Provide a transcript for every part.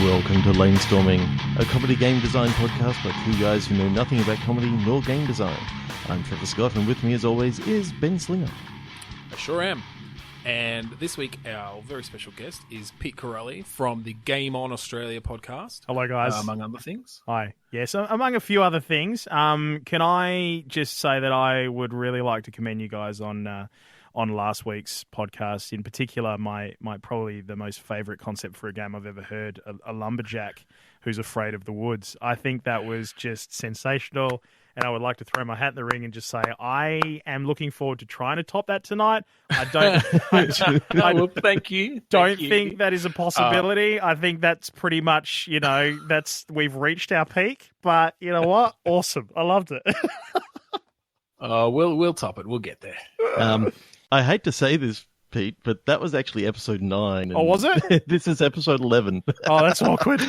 Welcome to Lanestorming, a comedy game design podcast by two guys who know nothing about comedy nor game design. I'm Trevor Scott, and with me as always is Ben Slinger. I sure am. And this week, our very special guest is Pete Curulli from the Game On Australia podcast. Hello, guys. Among other things. Hi. Yes, among a few other things. Can I just say that I would really like to commend you guys on last week's podcast. In particular, my probably the most favourite concept for a game I've ever heard, a lumberjack who's afraid of the woods. I think that was just sensational. And I would like to throw my hat in the ring and just say I am looking forward to trying to top that tonight. I don't. Well, thank you. Don't think that is a possibility. I think that's pretty much, we've reached our peak. But you know what? Awesome. I loved it. We'll top it. We'll get there. I hate to say this, Pete, but that was actually episode 9. Oh, was it? This is episode 11. Oh, that's awkward.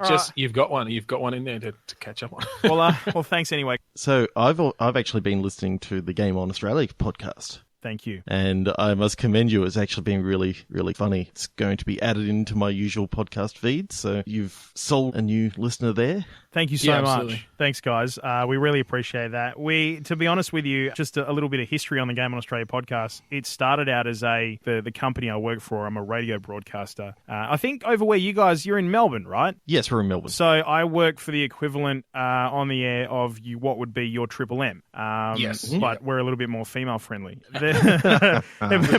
Just you've got one in there to catch up on. Well, thanks anyway. So I've actually been listening to the Game On Australia podcast. Thank you. And I must commend you. It's actually been really, really funny. It's going to be added into my usual podcast feed. So you've sold a new listener there. Thank you so much. Absolutely. Thanks, guys. We really appreciate that. To be honest with you, just a little bit of history on the Game on Australia podcast. It started out as the company I work for. I'm a radio broadcaster. I think over where you're in Melbourne, right? Yes, we're in Melbourne. So I work for the equivalent on the air of what would be your Triple M. Yes. But we're a little bit more female friendly.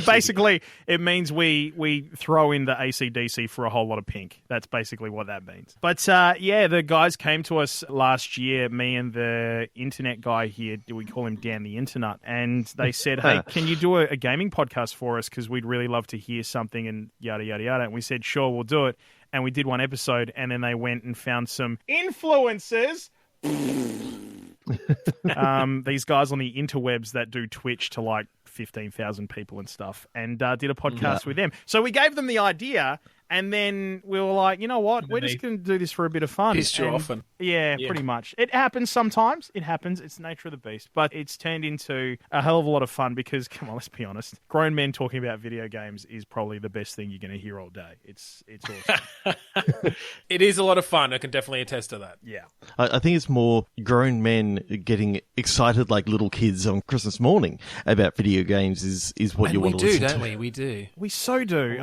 Basically, it means we throw in the AC/DC for a whole lot of pink. That's basically what that means. But the guys came to us last year, me and the internet guy here, we call him Dan the Internet, and they said, hey, can you do a gaming podcast for us, because we'd really love to hear something and yada, yada, yada. And we said, sure, we'll do it. And we did one episode, and then they went and found some influencers. These guys on the interwebs that do Twitch to like 15,000 people and stuff, and did a podcast with them. So we gave them the idea, and then we were like, you know what? We're just going to do this for a bit of fun. Pissed you off. Yeah, pretty much. It happens sometimes. It happens. It's the nature of the beast. But it's turned into a hell of a lot of fun because, come on, let's be honest. Grown men talking about video games is probably the best thing you're going to hear all day. It's awesome. It is a lot of fun. I can definitely attest to that. Yeah. I think it's more grown men getting excited like little kids on Christmas morning about video games is what you want to listen to. Don't we? We do. We so do.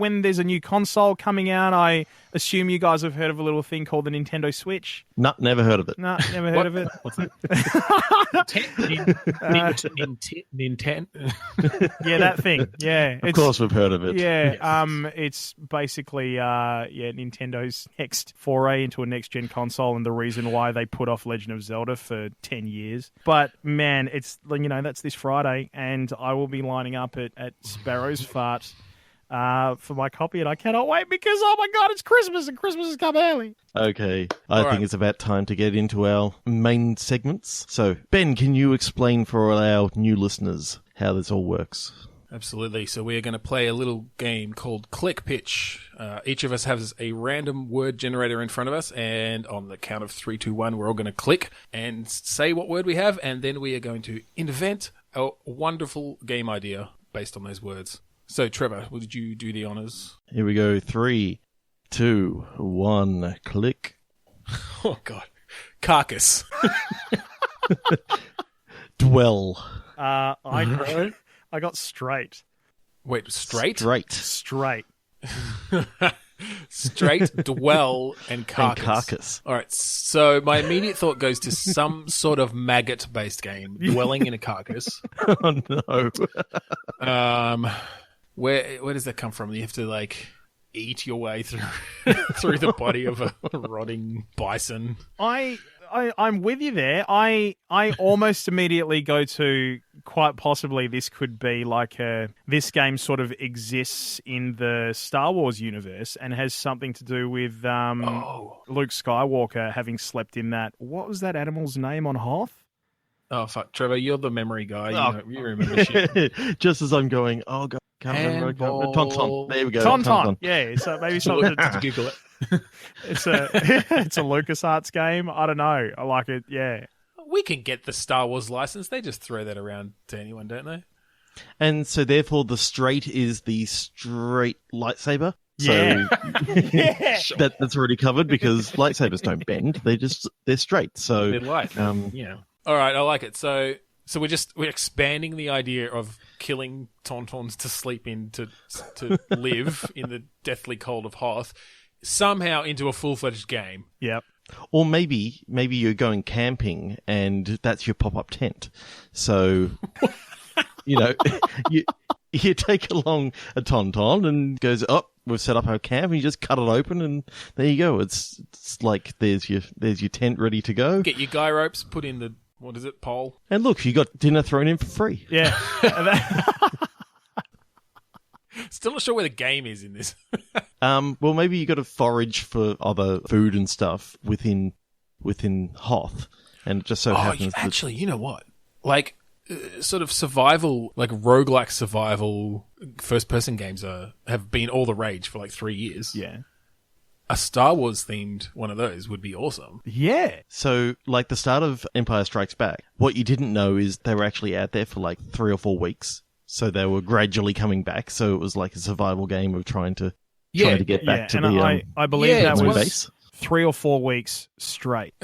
When there's a new console coming out, I assume you guys have heard of a little thing called the Nintendo Switch. No, never heard of it. No, never heard of it. What's that? Nintendo. Yeah, that thing. Yeah, Of course we've heard of it. Yeah, Yes. it's basically Nintendo's next foray into a next-gen console, and the reason why they put off Legend of Zelda for 10 years. But man, it's that's this Friday, and I will be lining up at Sparrow's Fart for my copy, and I cannot wait because, oh my God, it's Christmas, and Christmas has come early. Okay, I think it's about time to get into our main segments. So, Ben, can you explain for all our new listeners how this all works? Absolutely. So we are going to play a little game called Click Pitch. Each of us has a random word generator in front of us, and on the count of 3, 2, 1, we're all going to click and say what word we have, and then we are going to invent a wonderful game idea based on those words. So, Trevor, would you do the honours? Here we go. 3, 2, 1, click. Oh, God. Carcass. Dwell. I got straight. Wait, straight? Straight. Straight, dwell, and carcass. All right, so my immediate thought goes to some sort of maggot-based game, dwelling in a carcass. Oh, no. Where does that come from? You have to, eat your way through through the body of a rotting bison. I'm with you there. I almost immediately go to quite possibly this could be this game sort of exists in the Star Wars universe and has something to do with Luke Skywalker having slept in that. What was that animal's name on Hoth? Oh, fuck. Trevor, you're the memory guy. You remember shit. Just as I'm going, oh, God. Can't remember. Tauntaun. There we go. Tauntaun. Yeah, so maybe something to Google it. It's a LucasArts game. I don't know. I like it. Yeah. We can get the Star Wars license. They just throw that around to anyone, don't they? And so therefore the straight is the straight lightsaber? So Yeah. that's already covered because lightsabers don't bend; they're straight. So They're light. Yeah. All right, I like it. So we're expanding the idea of killing tauntauns to sleep in to live in the deathly cold of Hoth somehow into a full-fledged game. Yep. Or maybe you're going camping and that's your pop-up tent. So, you take along a tauntaun and goes, oh, we've set up our camp, and you just cut it open and there you go. It's like there's your tent ready to go. Get your guy ropes, put in the, what is it, pole? And look, you got dinner thrown in for free. Yeah. Still not sure where the game is in this. Well, maybe you got to forage for other food and stuff within Hoth, and it just so happens that... Actually, you know what? Like, sort of survival, like roguelike survival first-person games have been all the rage for like 3 years. Yeah. A Star Wars themed one of those would be awesome. Yeah. So, like the start of Empire Strikes Back, what you didn't know is they were actually out there for like 3 or 4 weeks. So they were gradually coming back. So it was like a survival game of trying to get back to the I believe that was base. 3 or 4 weeks straight.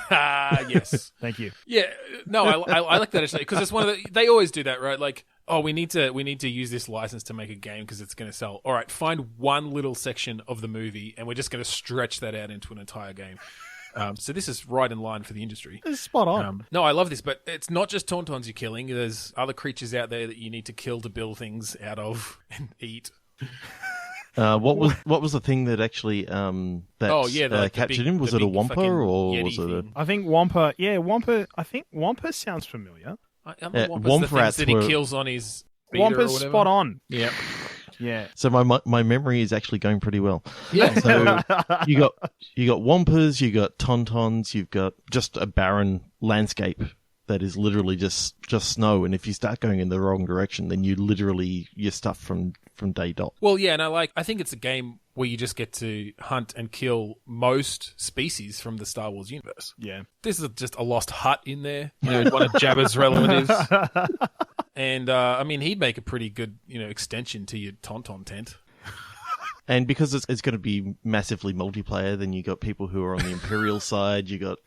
Yes. Thank you. Yeah. No, I like that actually, because it's one of they always do that, right? Like, oh, we need to use this license to make a game because it's going to sell. All right, find one little section of the movie and we're just going to stretch that out into an entire game. So this is right in line for the industry. This is spot on. No, I love this, but it's not just tauntauns you're killing. There's other creatures out there that you need to kill to build things out of and eat. What was the thing that actually captured him? Was it a Wampa or was it a... I think Wampa. Yeah, Wampa. I think Wampa sounds familiar. Wampa rats that he kills on his speeder Wampa's or whatever. spot on. Yep. Yeah. So my memory is actually going pretty well. Yeah. So you got Wampas, you got tauntauns, you've got just a barren landscape that is literally just snow. And if you start going in the wrong direction, then you're stuffed from day dot. Well, yeah, and I think it's a game where you just get to hunt and kill most species from the Star Wars universe. Yeah. This is just a lost hut in there. One of Jabba's relatives. And, I mean, he'd make a pretty good, extension to your Tauntaun tent. And because it's going to be massively multiplayer, then you got people who are on the Imperial side. You got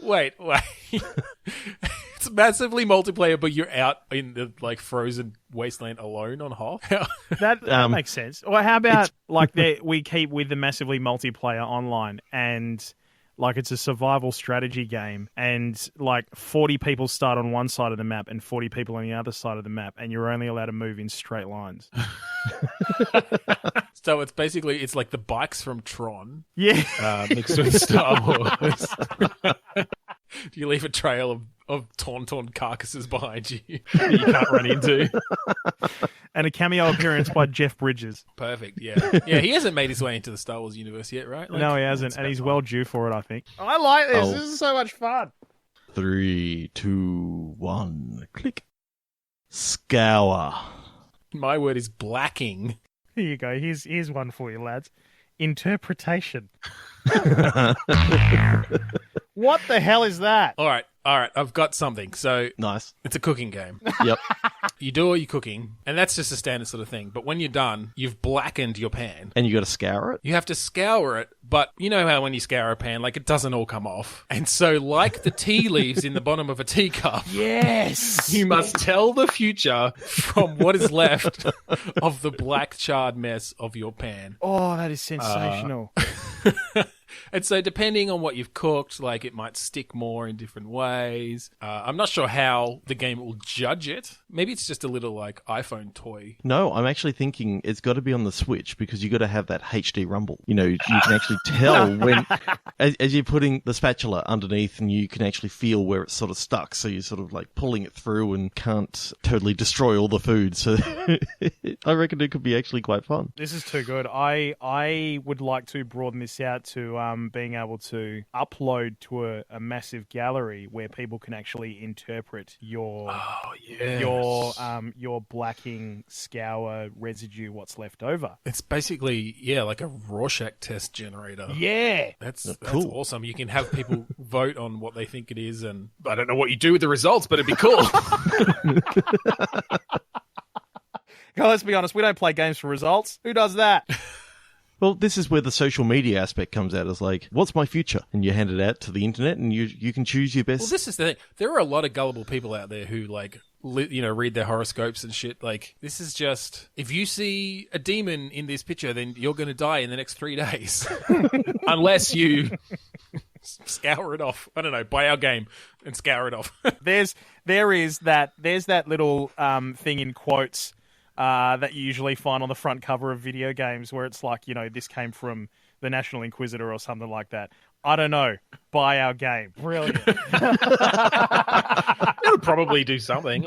Wait. It's massively multiplayer, but you're out in the frozen wasteland alone on Hoth. That makes sense. Or how about we keep with the massively multiplayer online and it's a survival strategy game and 40 people start on one side of the map and 40 people on the other side of the map and you're only allowed to move in straight lines. So it's basically like the bikes from Tron. Yeah. Mixed with Star Wars. Do you leave a trail of tauntaun carcasses behind you that you can't run into? And a cameo appearance by Jeff Bridges. Perfect, yeah. Yeah, he hasn't made his way into the Star Wars universe yet, right? No, he hasn't, and he's well due for it, I think. I like this. This is so much fun. 3, 2, 1, click. Scour. My word is blacking. Here you go. Here's one for you, lads. Interpretation. What the hell is that? All right. I've got something. So Nice. it's a cooking game. Yep. You do all your cooking, and that's just a standard sort of thing. But when you're done, you've blackened your pan. And you got to scour it? You have to scour it, but you know how when you scour a pan, it doesn't all come off. And so, like the tea leaves in the bottom of a teacup, Yes. you must tell the future from what is left of the black charred mess of your pan. Oh, that is sensational. And so depending on what you've cooked, it might stick more in different ways. I'm not sure how the game will judge it. Maybe it's just a little iPhone toy. No, I'm actually thinking it's got to be on the Switch because you got to have that HD rumble. You can actually tell when, as you're putting the spatula underneath and you can actually feel where it's sort of stuck. So you're sort of pulling it through and can't totally destroy all the food. So I reckon it could be actually quite fun. This is too good. I would like to broaden this out to being able to upload to a massive gallery where people can actually interpret your blacking, scour, residue, what's left over. It's basically, like a Rorschach test generator. Yeah. That's cool. Awesome. You can have people vote on what they think it is, and I don't know what you do with the results, but it'd be cool. Let's be honest, we don't play games for results. Who does that? Well, this is where the social media aspect comes out. It's like, what's my future? And you hand it out to the internet, and you can choose your best. Well, this is the thing. There are a lot of gullible people out there who read their horoscopes and shit. Like, this is just, if you see a demon in this picture, then you're going to die in the next 3 days, unless you scour it off. I don't know. Buy our game and scour it off. There's that little thing in quotes that you usually find on the front cover of video games where it's like, this came from the National Inquisitor or something like that. I don't know. Buy our game. Brilliant. It'll probably do something,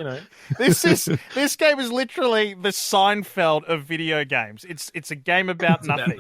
This game is literally the Seinfeld of video games. It's a game about nothing.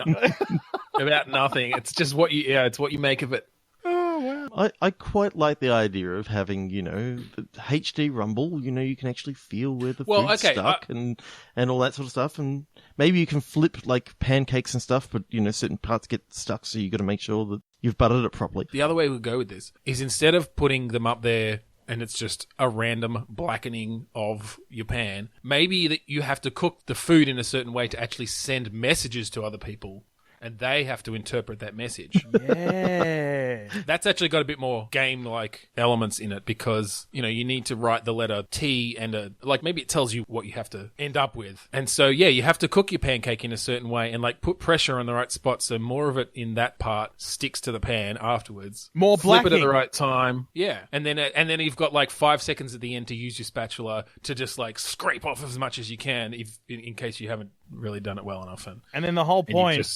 About nothing. It's just it's what you make of it. I quite like the idea of having, the HD rumble, you can actually feel where the food's stuck and all that sort of stuff. And maybe you can flip like pancakes and stuff, but, certain parts get stuck, so you got to make sure that you've buttered it properly. The other way we go with this is, instead of putting them up there and it's just a random blackening of your pan, maybe that you have to cook the food in a certain way to actually send messages to other people, and they have to interpret that message. Yeah. That's actually got a bit more game-like elements in it, because, you need to write the letter T and maybe it tells you what you have to end up with. And so, you have to cook your pancake in a certain way and put pressure on the right spot, so more of it in that part sticks to the pan afterwards. More blacking. Flip it at the right time. Yeah. And then you've got 5 seconds at the end to use your spatula to just scrape off as much as you can, in case you haven't really done it well enough. And then the whole point,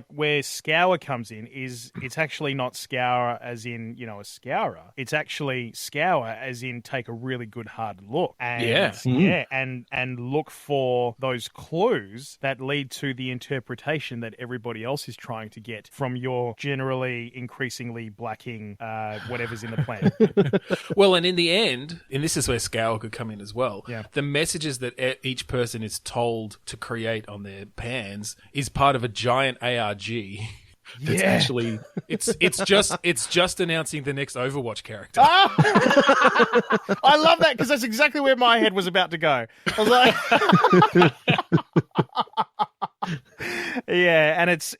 where scour comes in, is it's actually not scour as in, a scourer. It's actually scour as in take a really good hard look. And, and look for those clues that lead to the interpretation that everybody else is trying to get from your generally increasingly blacking whatever's in the plan. Well, and in the end, and this is where scour could come in as well, yeah. The messages that each person is told to create on their pans is part of a giant ARG. That's actually it's just announcing the next Overwatch character. I love that, because that's exactly where my head was about to go. I was like, yeah, and it's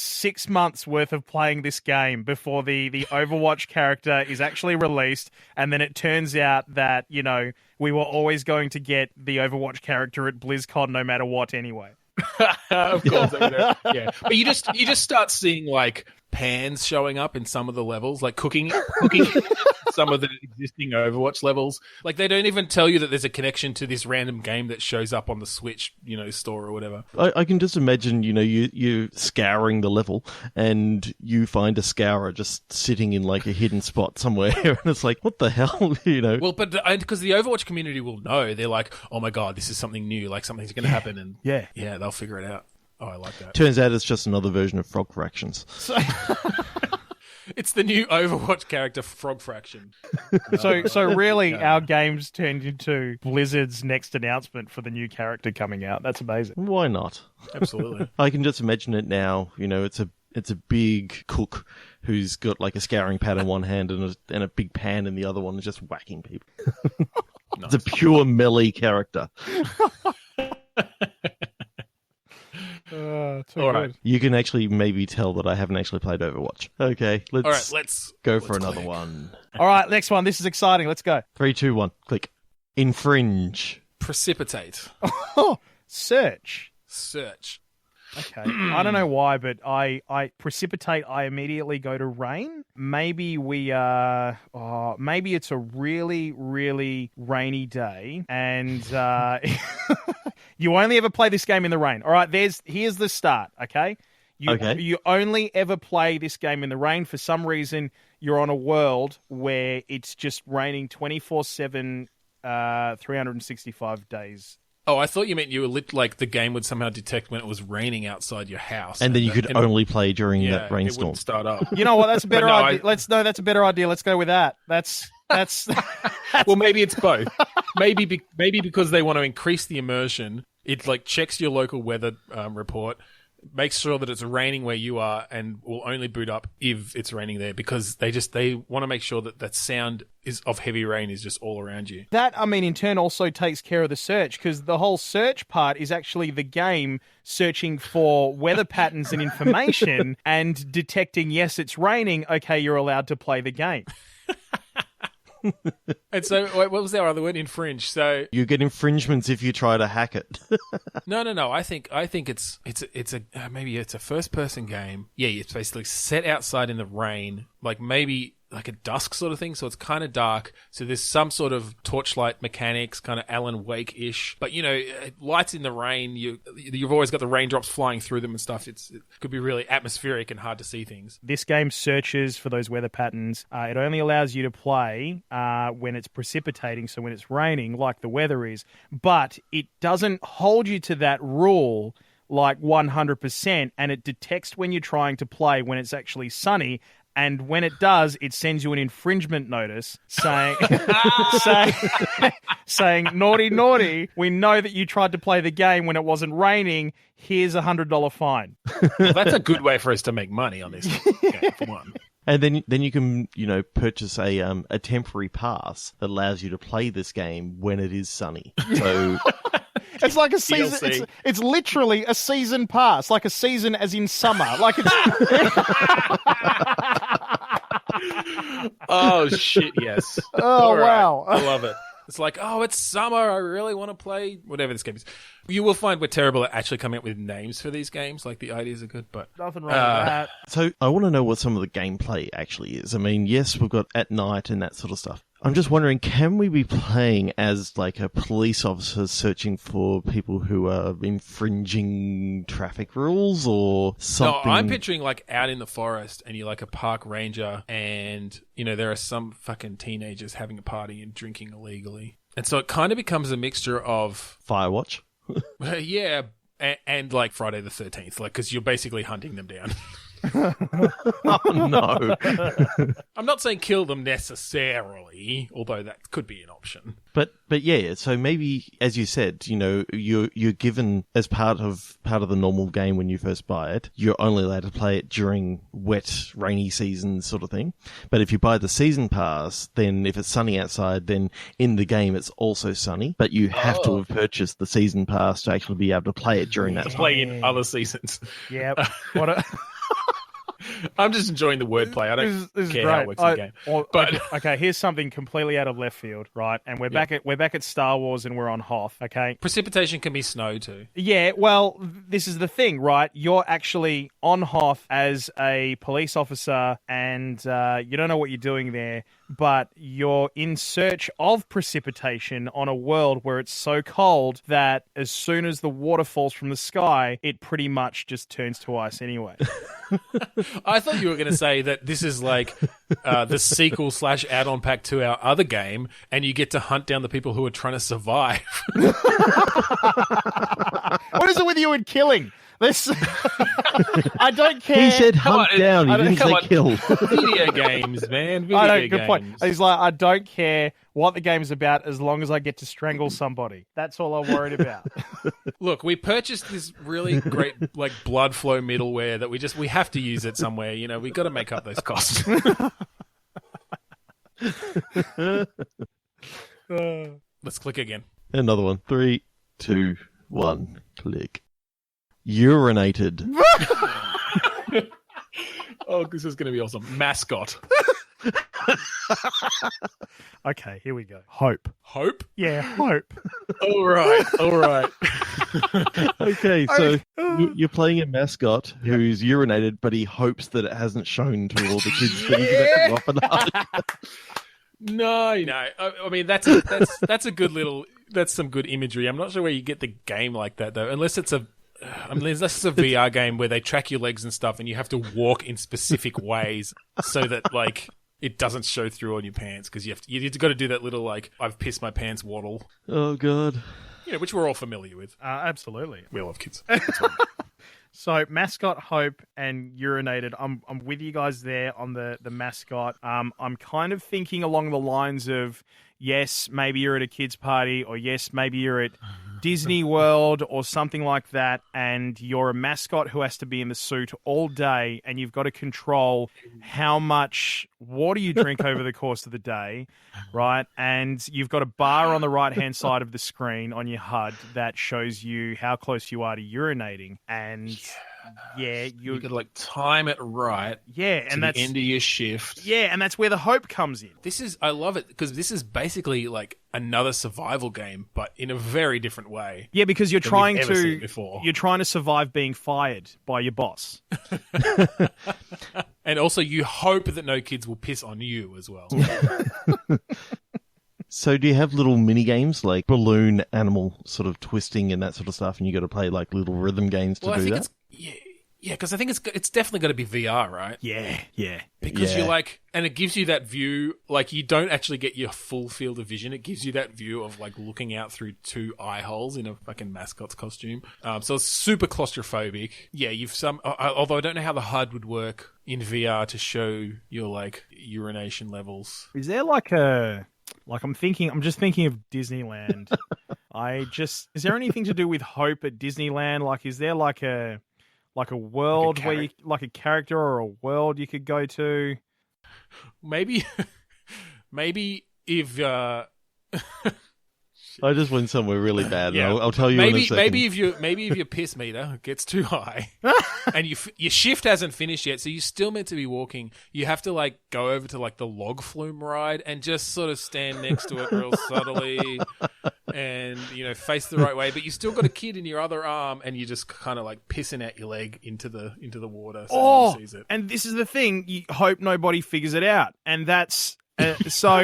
6 months worth of playing this game before the Overwatch character is actually released, and then it turns out that we were always going to get the Overwatch character at BlizzCon no matter what anyway. Of course, yeah. But you just start seeing pans showing up in some of the levels, cooking some of the existing Overwatch levels. They don't even tell you that there's a connection to this random game that shows up on the Switch, store or whatever. I can just imagine, you scouring the level and you find a scourer just sitting in a hidden spot somewhere, and it's like, what the hell, Well, but because the Overwatch community will know, they're like, oh my god, this is something new, something's going to happen, and yeah, they'll figure it out. Oh, I like that. Turns out it's just another version of Frog Fractions. It's the new Overwatch character, Frog Fraction. So really, our game's turned into Blizzard's next announcement for the new character coming out. That's amazing. Why not? Absolutely. I can just imagine it now. It's a big cook who's got a scouring pad in one hand and a big pan in the other one, and just whacking people. Nice. It's a pure melee character. All right. You can actually maybe tell that I haven't actually played Overwatch. Okay, let's go for another one. All right, next one. This is exciting. Let's go. 3, 2, 1. Click. Infringe. Precipitate. Search. Okay. I don't know why, but I precipitate, I immediately go to rain. Maybe maybe it's a really, really rainy day, and you only ever play this game in the rain. All right, here's the start, okay? You only ever play this game in the rain. For some reason, you're on a world where it's just raining 24/7, 365 days. Oh, I thought you meant you were the game would somehow detect when it was raining outside your house. And then you could only play during that rainstorm. It wouldn't start up. You know what? That's a better idea. That's a better idea. Let's go with that. That's Well, maybe it's both. Maybe because they want to increase the immersion, it checks your local weather report, makes sure that it's raining where you are and will only boot up if it's raining there, because they want to make sure that sound is of heavy rain is just all around you. That, I mean, in turn also takes care of the search, because the whole search part is actually the game searching for weather patterns and information and detecting, yes, it's raining, okay, you're allowed to play the game. And so, what was our other word? Infringe. So You get infringements if you try to hack it. no. I think it's maybe it's a first person game. Yeah, it's basically set outside in the rain, like maybe like a dusk sort of thing, so it's kind of dark. So there's some sort of torchlight mechanics, kind of Alan Wake-ish. But, lights in the rain, you've always got the raindrops flying through them and stuff. It could be really atmospheric and hard to see things. This game searches for those weather patterns. It only allows you to play when it's precipitating, so when it's raining, like the weather is. But it doesn't hold you to that rule like 100%, and it detects when you're trying to play when it's actually sunny. And when it does, it sends you an infringement notice saying, saying, naughty, naughty, we know that you tried to play the game when it wasn't raining. Here's $100 fine. Well, that's a good way for us to make money on this game, for one. And then you can, purchase a temporary pass that allows you to play this game when it is sunny. So it's like a season. It's literally a season pass, like a season as in summer. Like it's. Oh shit! Yes. Oh wow! I love it. It's like, oh, it's summer. I really want to play whatever this game is. You will find we're terrible at actually coming up with names for these games. Like, the ideas are good, but nothing wrong with that. So I want to know what some of the gameplay actually is. I mean, yes, we've got at night and that sort of stuff. I'm just wondering, can we be playing as like a police officer searching for people who are infringing traffic rules or something? No, I'm picturing like out in the forest and you're like a park ranger and, there are some fucking teenagers having a party and drinking illegally. And so it kind of becomes a mixture of... Firewatch? Yeah, and like Friday the 13th, like, because you're basically hunting them down. Oh, no. I'm not saying kill them necessarily, although that could be an option. But yeah, so maybe, as you said, you're given as part of the normal game when you first buy it, you're only allowed to play it during wet, rainy season sort of thing. But if you buy the season pass, then if it's sunny outside, then in the game it's also sunny. But you have to have purchased the season pass to actually be able to play it during that time. Play in other seasons. Yeah. What a... I'm just enjoying the wordplay. I don't this care how it works in the game. But okay, here's something completely out of left field, right? And we're back at Star Wars, and we're on Hoth. Okay, precipitation can be snow too. Yeah, well, this is the thing, right? You're actually on Hoth as a police officer, and you don't know what you're doing there, but you're in search of precipitation on a world where it's so cold that as soon as the water falls from the sky, it pretty much just turns to ice anyway. I thought you were going to say that this is like the sequel / add-on pack to our other game, and you get to hunt down the people who are trying to survive. What is it with you and killing? This, I don't care. He said hunt down. He didn't say kill. Video games, man. Good point. He's like, I don't care what the game's about as long as I get to strangle somebody. That's all I'm worried about. Look, we purchased this really great like blood flow middleware that we have to use it somewhere. We got to make up those costs. Let's click again. Another one. 3, 2, 1, click. Urinated. Oh, this is going to be awesome. Mascot. Okay, here we go. Hope. Hope? Yeah, hope. All right. Okay, so you're playing a mascot who's urinated, but he hopes that it hasn't shown to all the kids that he can actually offer the No. I mean, that's a good little... That's some good imagery. I'm not sure where you get the game like that, though, unless it's a VR game where they track your legs and stuff and you have to walk in specific ways so that, like, it doesn't show through on your pants because you've got to do that little, like, I've pissed my pants waddle. Oh, God. Which we're all familiar with. Absolutely. We all have kids. So, mascot, hope, and urinated. I'm with you guys there on the mascot. I'm kind of thinking along the lines of, yes, maybe you're at a kid's party, or yes, maybe you're at Disney World or something like that, and you're a mascot who has to be in the suit all day, and you've got to control how much water you drink over the course of the day, right? And you've got a bar on the right-hand side of the screen on your HUD that shows you how close you are to urinating, and... Yeah, you could like time it right. Yeah, and that's the end of your shift. Yeah, and that's where the hope comes in. I love it because this is basically like another survival game, but in a very different way. Yeah, because you're trying to survive being fired by your boss. And also you hope that no kids will piss on you as well. So do you have little mini games like balloon animal sort of twisting and that sort of stuff, and you got to play like little rhythm games to do that? Yeah, because I think it's definitely got to be VR, right? Yeah. Because you're like, and it gives you that view, like you don't actually get your full field of vision. It gives you that view of like looking out through two eye holes in a fucking mascot's costume. So it's super claustrophobic. Yeah, although I don't know how the HUD would work in VR to show your like urination levels. Is there I'm just thinking of Disneyland. Is there anything to do with hope at Disneyland? Like, is there like a world where you, like a character or a world you could go to? Maybe if I just went somewhere really bad. Yeah. I'll tell you in a second. Maybe if your piss meter gets too high and your shift hasn't finished yet, so you're still meant to be walking, you have to like go over to like the log flume ride and just sort of stand next to it real subtly and face the right way, but you still got a kid in your other arm and you're just kind of like pissing out your leg into the water so no one sees it. And this is the thing, you hope nobody figures it out, and that's so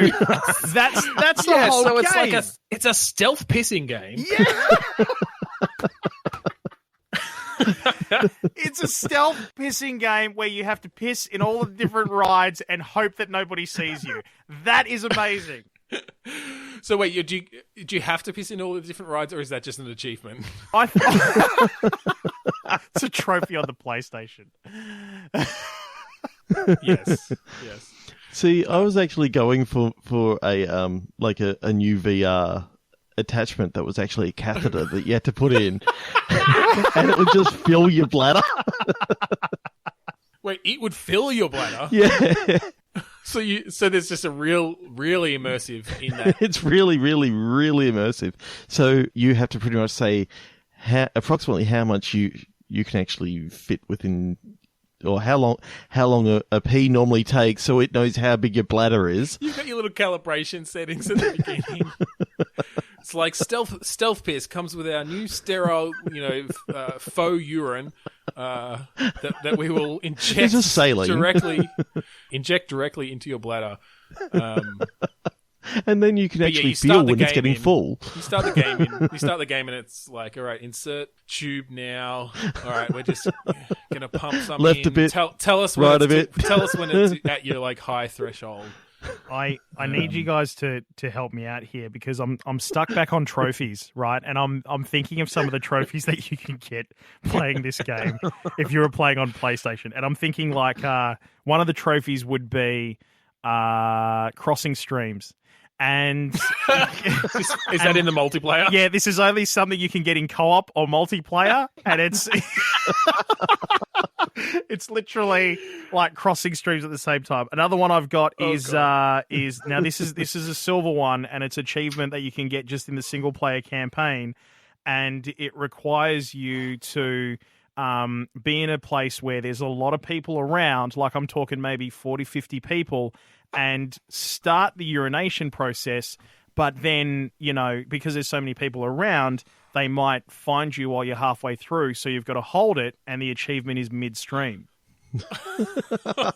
that's the whole so game. It's a stealth pissing game. Yeah. It's a stealth pissing game where you have to piss in all the different rides and hope that nobody sees you. That is amazing. So wait, do you have to piss in all the different rides, or is that just an achievement? It's a trophy on the PlayStation. Yes. See, I was actually going for a like a new VR attachment that was actually a catheter that you had to put in, and it would just fill your bladder. Wait, it would fill your bladder? Yeah. So there's just a really immersive in that. It's really, really, really immersive. So you have to pretty much say approximately how much you can actually fit within. Or how long a pee normally takes, so it knows how big your bladder is. You've got your little calibration settings at the beginning. It's like stealth piss comes with our new sterile, faux urine that we will inject directly into your bladder. And then you can actually feel when it's getting full. You start the game and it's like, all right, insert tube now. All right, we're just gonna pump something. Left a bit. Tell us when tell us when it's at your like high threshold. I need you guys to help me out here because I'm stuck back on trophies, right? And I'm thinking of some of the trophies that you can get playing this game if you were playing on PlayStation. And I'm thinking like one of the trophies would be crossing streams. And is that in the multiplayer? Yeah, this is only something you can get in co-op or multiplayer, and it's it's literally like crossing streams at the same time. Another one I've got is now this is a silver one, and it's achievement that you can get just in the single player campaign, and it requires you to be in a place where there's a lot of people around, like I'm talking maybe 40, 50 people, and start the urination process, but then, because there's so many people around, they might find you while you're halfway through, so you've got to hold it, and the achievement is midstream.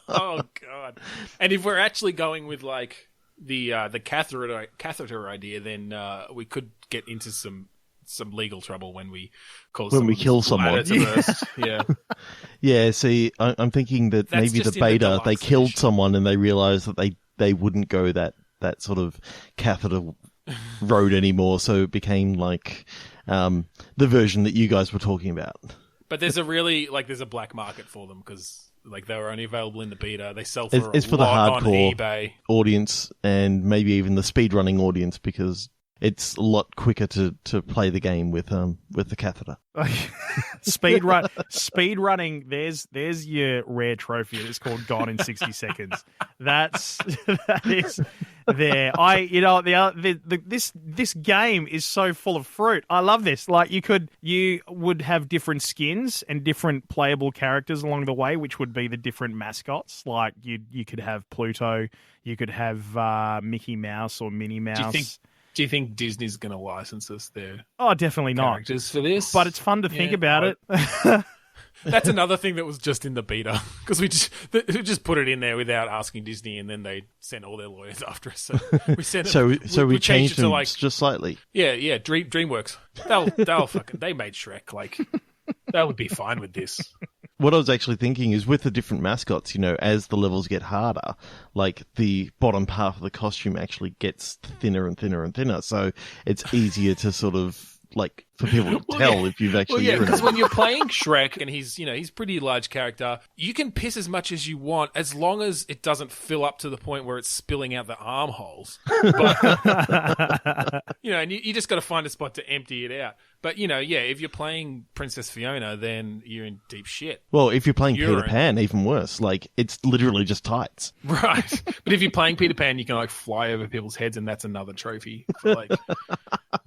Oh, God. And if we're actually going with, like, the catheter idea, then we could get into some legal trouble when we kill someone. Yeah. Yeah, see, I'm thinking that maybe the beta, they killed someone and they realized that they wouldn't go that sort of catheter road anymore, so it became like the version that you guys were talking about. But there's a black market for them because like they were only available in the beta. They sell for it's for the hardcore on eBay audience and maybe even the speedrunning audience because it's a lot quicker to play the game with the catheter. Speed running. There's your rare trophy. It's called Gone in 60 Seconds. That is there. This game is so full of fruit. I love this. Like you would have different skins and different playable characters along the way, which would be the different mascots. Like you could have Pluto, you could have Mickey Mouse or Minnie Mouse. Do you think Disney's going to license us their definitely not characters for this? But it's fun to think about it. That's another thing that was just in the beta because we just put it in there without asking Disney, and then they sent all their lawyers after us. So we sent we changed them to just slightly. Yeah. DreamWorks. They'll fucking they made Shrek. Like they would be fine with this. What I was actually thinking is with the different mascots, as the levels get harder, like the bottom half of the costume actually gets thinner and thinner and thinner. So it's easier to sort of like for people to tell if you've actually. Well, yeah, because when you're playing Shrek and he's pretty large character, you can piss as much as you want as long as it doesn't fill up to the point where it's spilling out the armholes. But, and you just got to find a spot to empty it out. But, if you're playing Princess Fiona, then you're in deep shit. Well, if you're playing Peter Pan, even worse. Like, it's literally just tights. Right. But if you're playing Peter Pan, you can, like, fly over people's heads, and that's another trophy for, like,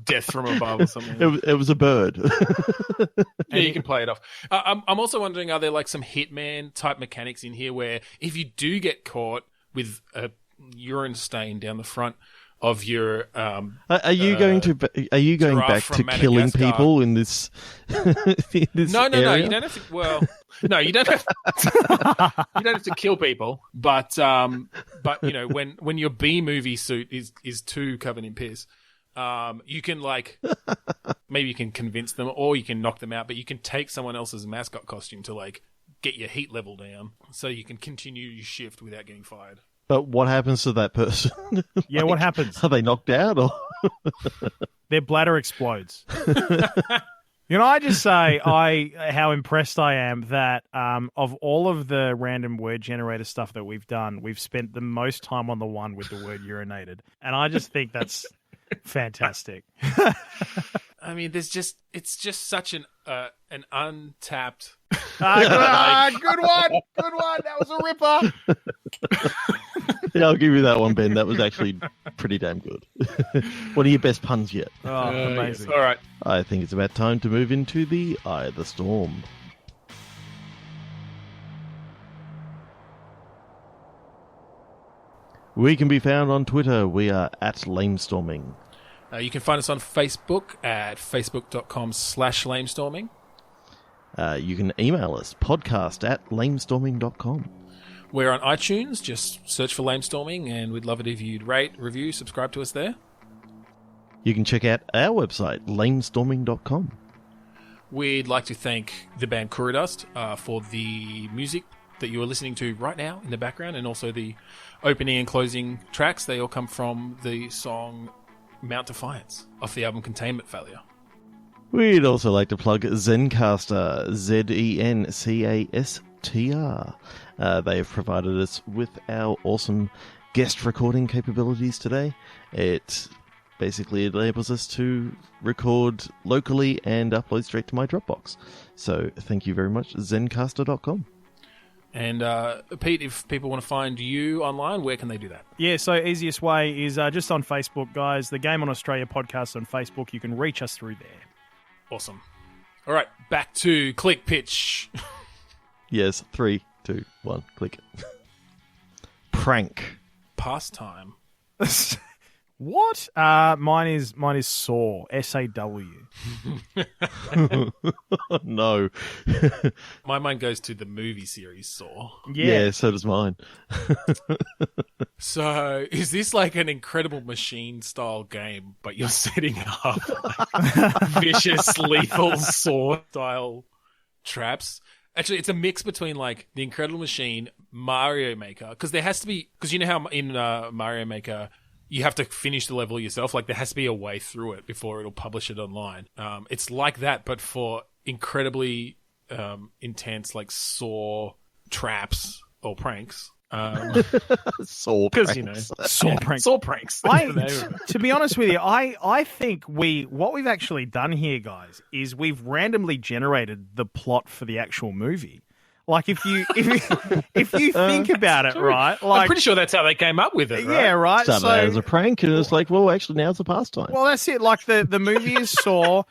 death from above or something. It was a bird. Yeah, you can play it off. I'm also wondering, are there, like, some Hitman-type mechanics in here where if you do get caught with a urine stain down the front of your are you going back to killing people in this No, area? you don't have to. Well, no, you don't have you don't have to kill people, but when your B movie suit is too covered in piss, you can maybe you can convince them or you can knock them out, but you can take someone else's mascot costume to like get your heat level down so you can continue your shift without getting fired. But what happens to that person? Yeah, what happens? Are they knocked out or their bladder explodes? I just say how impressed I am that of all of the random word generator stuff that we've done, we've spent the most time on the one with the word urinated, and I just think that's fantastic. I mean, it's just such an untapped. Good one. That was a ripper. Yeah, I'll give you that one, Ben. That was actually pretty damn good. One of your best puns yet. Oh, amazing. Yes. All right. I think it's about time to move into the Eye of the Storm. We can be found on Twitter. We are at Lamestorming. You can find us on Facebook at facebook.com/lamestorming. You can email us, podcast@lamestorming.com. We're on iTunes. Just search for Lamestorming, and we'd love it if you'd rate, review, subscribe to us there. You can check out our website, lamestorming.com. We'd like to thank the band Curulli for the music that you are listening to right now in the background, and also the opening and closing tracks. They all come from the song Mount Defiance off the album Containment Failure. We'd also like to plug Zencastr, Zencastr. They have provided us with our awesome guest recording capabilities today. It basically enables us to record locally and upload straight to my Dropbox. So thank you very much, Zencastr.com. And Pete, if people want to find you online, where can they do that? Yeah, so easiest way is just on Facebook, guys. The Game on Australia podcast on Facebook. You can reach us through there. Awesome. All right, back to Click Pitch. Yes, 3, 2, 1, click. Prank. Pastime. What? Mine is SAW. SAW. No. My mind goes to the movie series Saw. Yeah, so does mine. So, is this like an Incredible Machine style game, but you're setting up like vicious, lethal Saw style traps? Actually, it's a mix between like the Incredible Machine, Mario Maker, because there has to be, because you know how in Mario Maker you have to finish the level yourself. Like there has to be a way through it before it'll publish it online. It's like that, but for incredibly intense like Saw traps or pranks. Sore Because, pranks. Saw pranks. Saw pranks. That's the name of it. To be honest with you, I think what we've actually done here, guys, is we've randomly generated the plot for the actual movie. Like if you think about it, right? Like, I'm pretty sure that's how they came up with it, right? yeah, right. Started out as a prank, and it's like, well, actually, now it's a pastime. Well, that's it. Like the movie is Saw.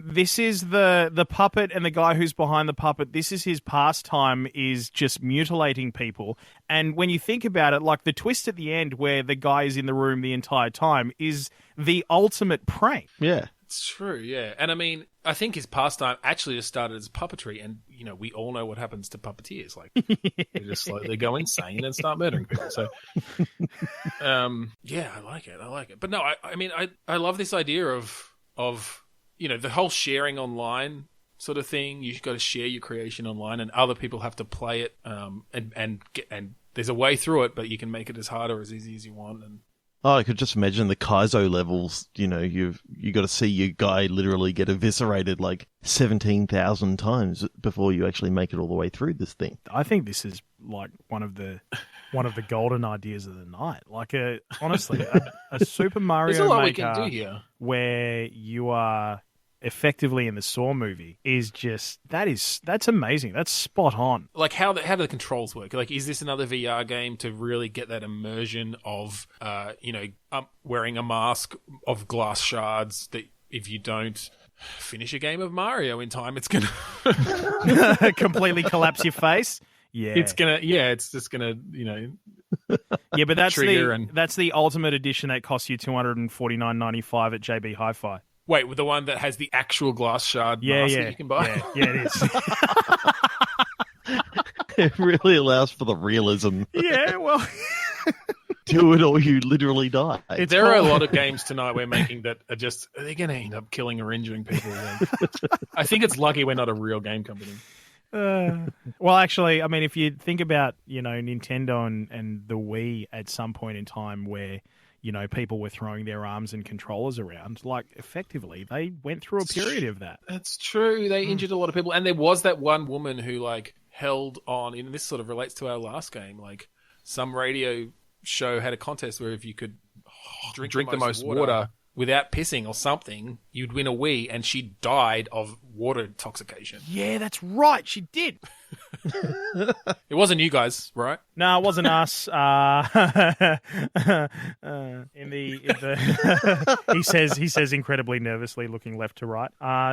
This is the puppet and the guy who's behind the puppet. This is his pastime, is just mutilating people. And when you think about it, like the twist at the end where the guy is in the room the entire time is the ultimate prank. Yeah. It's true, yeah. And I mean, I think his pastime actually just started as puppetry, and we all know what happens to puppeteers. Like they just slowly go insane and start murdering people. So, yeah, I like it. But no, I mean, I love this idea of the whole sharing online sort of thing. You've got to share your creation online, and other people have to play it. And there's a way through it, but you can make it as hard or as easy as you want. And Oh, I could just imagine the Kaizo levels. You got to see your guy literally get eviscerated like 17,000 times before you actually make it all the way through this thing. I think this is like one of the golden ideas of the night. Like honestly, a Super Mario There's a lot we Maker can do here. where you are effectively in the Saw movie is just that's amazing. That's spot on. like, how do the controls work? Like, is this another VR game to really get that immersion of, wearing a mask of glass shards that if you don't finish a game of Mario in time, it's gonna Completely collapse your face. Yeah, it's just gonna, yeah, but that's trigger that's the ultimate edition that costs you $249.95 at JB Hi-Fi. Wait, with the one that has the actual glass shard Yeah, mask yeah, that you can buy? yeah, it is. It really allows for the realism. Yeah, well, Do it or you literally die. There are a lot of games tonight we're making that are they're going to end up killing or injuring people. I think it's lucky we're not a real game company. well, actually, I mean, if you think about, Nintendo and the Wii at some point in time where, people were throwing their arms and controllers around, like, effectively, they went through a period of that. That's true. They injured a lot of people. And there was that one woman who, like, held on, and this sort of relates to our last game, like, some radio show had a contest where if you could drink the most water without pissing or something, you'd win a Wii, and she died of water intoxication. Yeah, that's right. She did. It wasn't you guys, right? No, it wasn't us. He says incredibly nervously, looking left to right.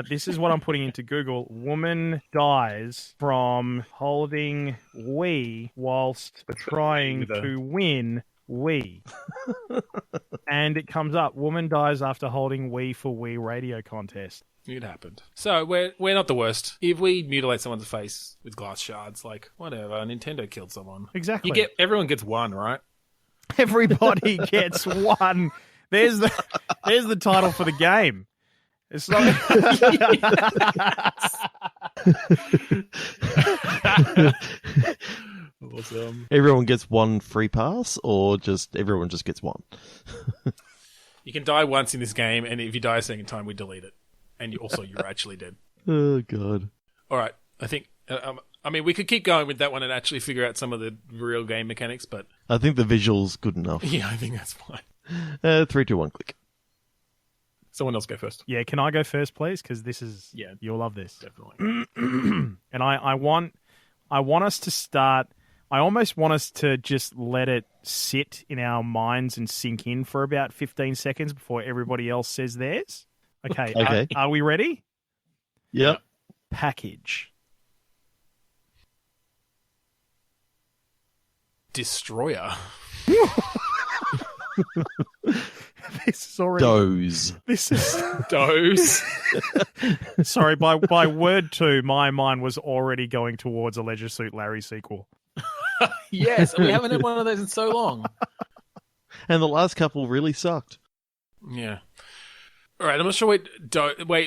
This is what I'm putting into Google. Woman dies from holding Wii whilst trying to win Wii. And it comes up, woman dies after holding Wii for Wii radio contest. It happened. So we're not the worst. If we mutilate someone's face with glass shards, like, whatever, Nintendo killed someone. Exactly. Everyone gets one, right? Everybody gets one. There's the title for the game. It's like Awesome. Everyone gets one free pass, or just everyone just gets one? You can die once in this game, and if you die a second time, we delete it. And you're actually dead. Oh, God. All right. I think, we could keep going with that one and actually figure out some of the real game mechanics, but I think the visual's good enough. yeah, I think that's fine. 3, 2, 1, click. Someone else go first. Yeah, can I go first, please? Because this is you'll love this. Definitely. And I want us to start. I almost want us to just let it sit in our minds and sink in for about 15 seconds before everybody else says theirs. Okay. Okay. Are we ready? Yep. Package. Destroyer. This is already. Doze. This is. Dose. Sorry, by word 2, my mind was already going towards a Leisure Suit Larry sequel. Yes, we haven't had one of those in so long. And the last couple really sucked. Yeah. All right. I'm not sure. Wait.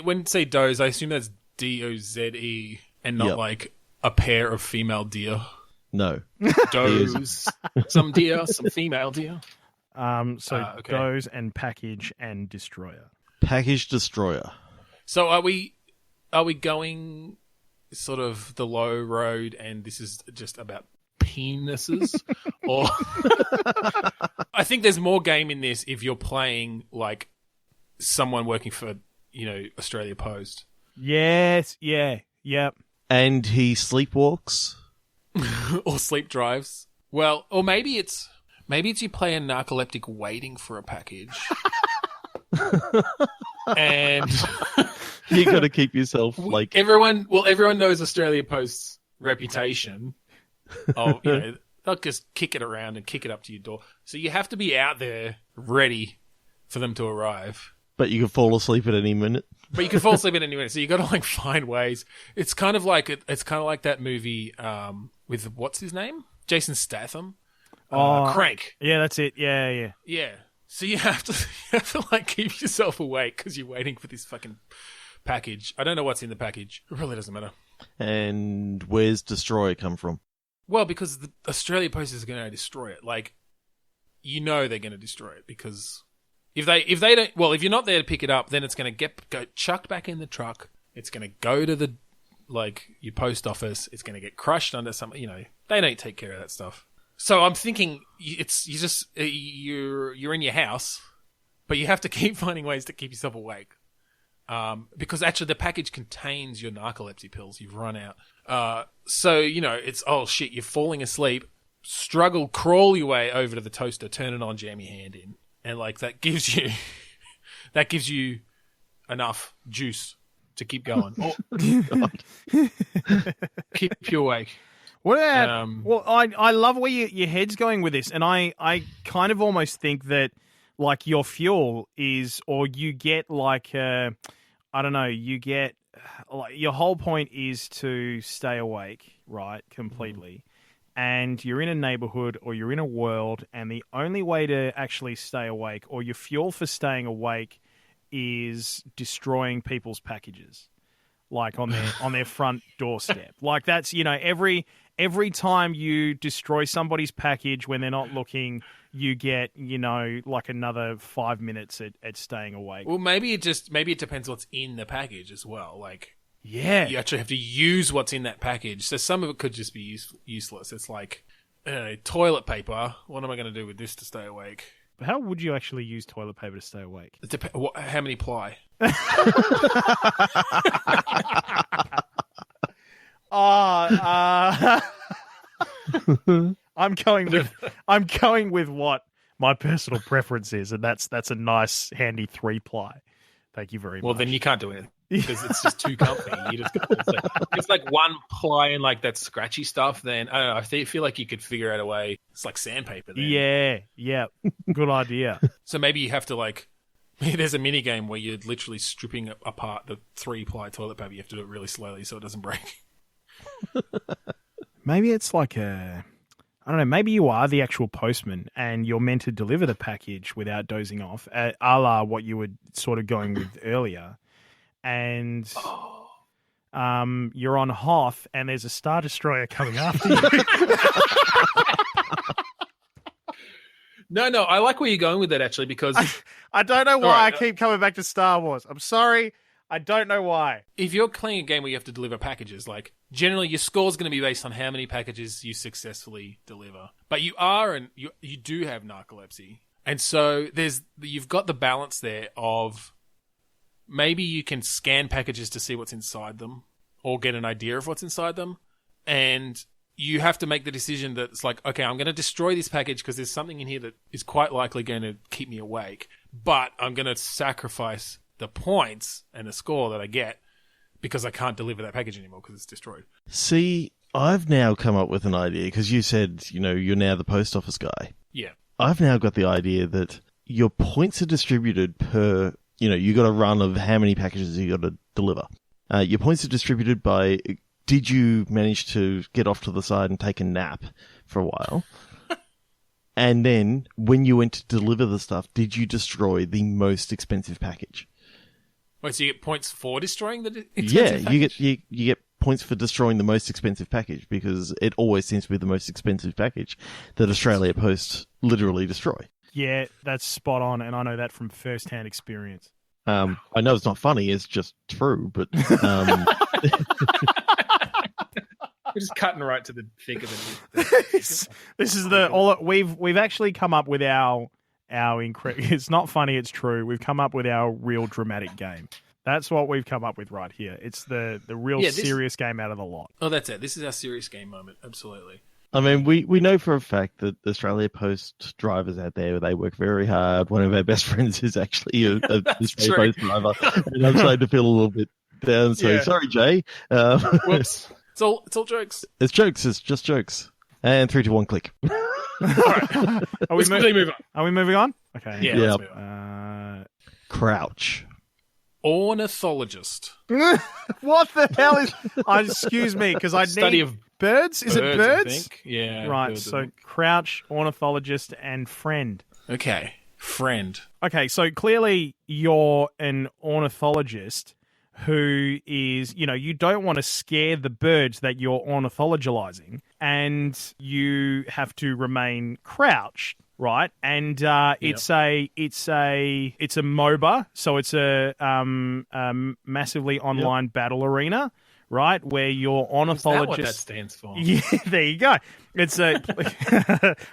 When you say doze, I assume that's DOZE and not like a pair of female deer. No. Doze. Some deer, some female deer. Okay. Doze and package and destroyer. Package destroyer. So are we going sort of the low road, and this is just about penises, Or I think there's more game in this if you're playing like someone working for, Australia Post. Yes, yeah, yep. And he sleepwalks. Or sleep drives. Well, or maybe it's you play a narcoleptic waiting for a package. And You got to keep yourself like everyone knows Australia Post's reputation of, they'll just kick it around and kick it up to your door. So you have to be out there ready for them to arrive. But you can fall asleep at any minute. But you can fall asleep at any minute. So you got to like find ways. It's kind of like that movie with what's his name? Jason Statham. Crank. Yeah, that's it. Yeah. Yeah. So you have to like keep yourself awake because you're waiting for this fucking package. I don't know what's in the package. It really doesn't matter. And where's Destroy come from? Well, because the Australia Post is going to destroy it. Like, they're going to destroy it because if they don't, well, if you're not there to pick it up, then it's going to go chucked back in the truck. It's going to go to the your post office. It's going to get crushed under some. They don't take care of that stuff. So I'm thinking you're in your house, but you have to keep finding ways to keep yourself awake. Because actually the package contains your narcolepsy pills. You've run out. So, it's, oh shit, you're falling asleep, crawl your way over to the toaster, turn it on, jam your hand in. And like, that gives you enough juice to keep going. Keep you awake. What about, well, I love where your head's going with this. And I kind of almost think that like your fuel is, or you get like, I don't know, you get like your whole point is to stay awake, right? Completely. And you're in a neighborhood or you're in a world, and the only way to actually stay awake, or your fuel for staying awake, is destroying people's packages, like on their front doorstep. Like that's, every time you destroy somebody's package when they're not looking, you get, like another 5 minutes at staying awake. Well, maybe it depends what's in the package as well. Like, yeah, you actually have to use what's in that package. So some of it could just be useless. It's like, toilet paper. What am I going to do with this to stay awake? But how would you actually use toilet paper to stay awake? How many ply? I'm going with what my personal preference is, and that's a nice handy 3-ply. Thank you very much. Well, then you can't do it because it's just too comfy. It's like one ply and like that scratchy stuff. Then I don't know. I feel like you could figure out a way. It's like sandpaper. Then. Yeah. Good idea. So maybe you have to like. There's a mini game where you're literally stripping apart the 3-ply toilet paper. You have to do it really slowly so it doesn't break. Maybe it's like I don't know, maybe you are the actual postman and you're meant to deliver the package without dozing off, a la what you were sort of going with earlier. And you're on Hoth and there's a Star Destroyer coming after you. No, I like where you're going with that, actually, because... I don't know why I keep coming back to Star Wars. I'm sorry. I don't know why. If you're playing a game where you have to deliver packages, like, generally your score's going to be based on how many packages you successfully deliver. But you do have narcolepsy. And so you've got the balance there of maybe you can scan packages to see what's inside them or get an idea of what's inside them. And you have to make the decision that it's like, okay, I'm going to destroy this package because there's something in here that is quite likely going to keep me awake. But I'm going to sacrifice the points and the score that I get because I can't deliver that package anymore because it's destroyed. See, I've now come up with an idea because you said, you're now the post office guy. Yeah. I've now got the idea that your points are distributed per, you got a run of how many packages you got to deliver. Your points are distributed by, did you manage to get off to the side and take a nap for a while? And then when you went to deliver the stuff, did you destroy the most expensive package? Wait, so you get points for destroying the expensive package? you get points for destroying the most expensive package because it always seems to be the most expensive package that Australia Post literally destroy. Yeah, that's spot on, and I know that from first-hand experience. I know it's not funny, it's just true, but... We're just cutting right to the thick of it. this is we've actually come up with our it's not funny, it's true. We've come up with our real dramatic game. That's what we've come up with right here. It's the real serious game out of the lot. Oh, that's it. This is our serious game moment. Absolutely. I mean, we know for a fact that Australia Post drivers out there, they work very hard. One of our best friends is actually a Australia Post driver. And I'm starting to feel a little bit down. So sorry, Jay. Whoops. It's all jokes. It's jokes. It's just jokes. And 3, 2, 1, click. All right. Are we moving on? Are we moving on? Okay. Yeah. Yeah. Let's move on. Crouch. Ornithologist. What the hell is... excuse me, because I Study need... of Birds? Is it birds? I think. Yeah. Right, birds, so crouch, ornithologist, and friend. Okay. Friend. Okay, so clearly you're an ornithologist who is, you don't want to scare the birds that you're ornithologizing, and you have to remain crouched, right? And it's a MOBA, so it's a massively online battle arena, right? Where your ornithologist. Is that what that stands for? Yeah, there you go. It's a.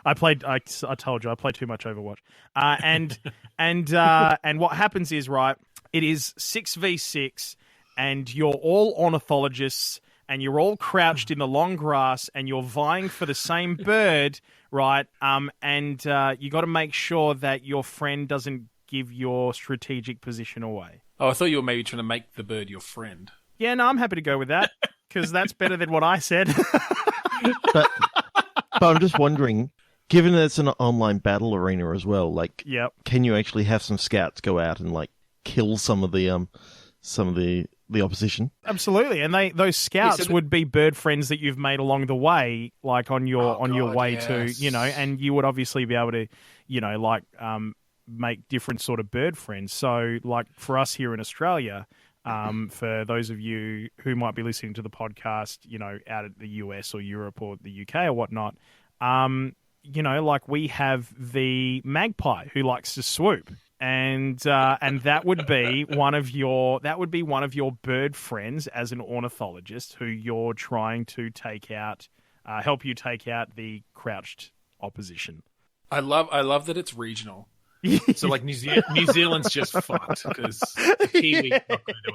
I told you I played too much Overwatch. And what happens is, right, it is 6v6, and you're all ornithologists, and you're all crouched in the long grass, and you're vying for the same bird, right? And you got to make sure that your friend doesn't give your strategic position away. Oh, I thought you were maybe trying to make the bird your friend. Yeah, no, I'm happy to go with that because that's better than what I said. But I'm just wondering, given that it's an online battle arena as well, like, can you actually have some scouts go out and like kill some of the opposition? Absolutely, and those scouts would be bird friends that you've made along the way, like on your way to, and you would obviously be able to, make different sort of bird friends. So, like for us here in Australia. For those of you who might be listening to the podcast, out at the US or Europe or the UK or whatnot, like we have the magpie who likes to swoop, and that would be one of your bird friends as an ornithologist who you're trying to take out, help you take out the crouched opposition. I love that it's regional. So, like, New Zealand's just fucked because the Kiwi's not going to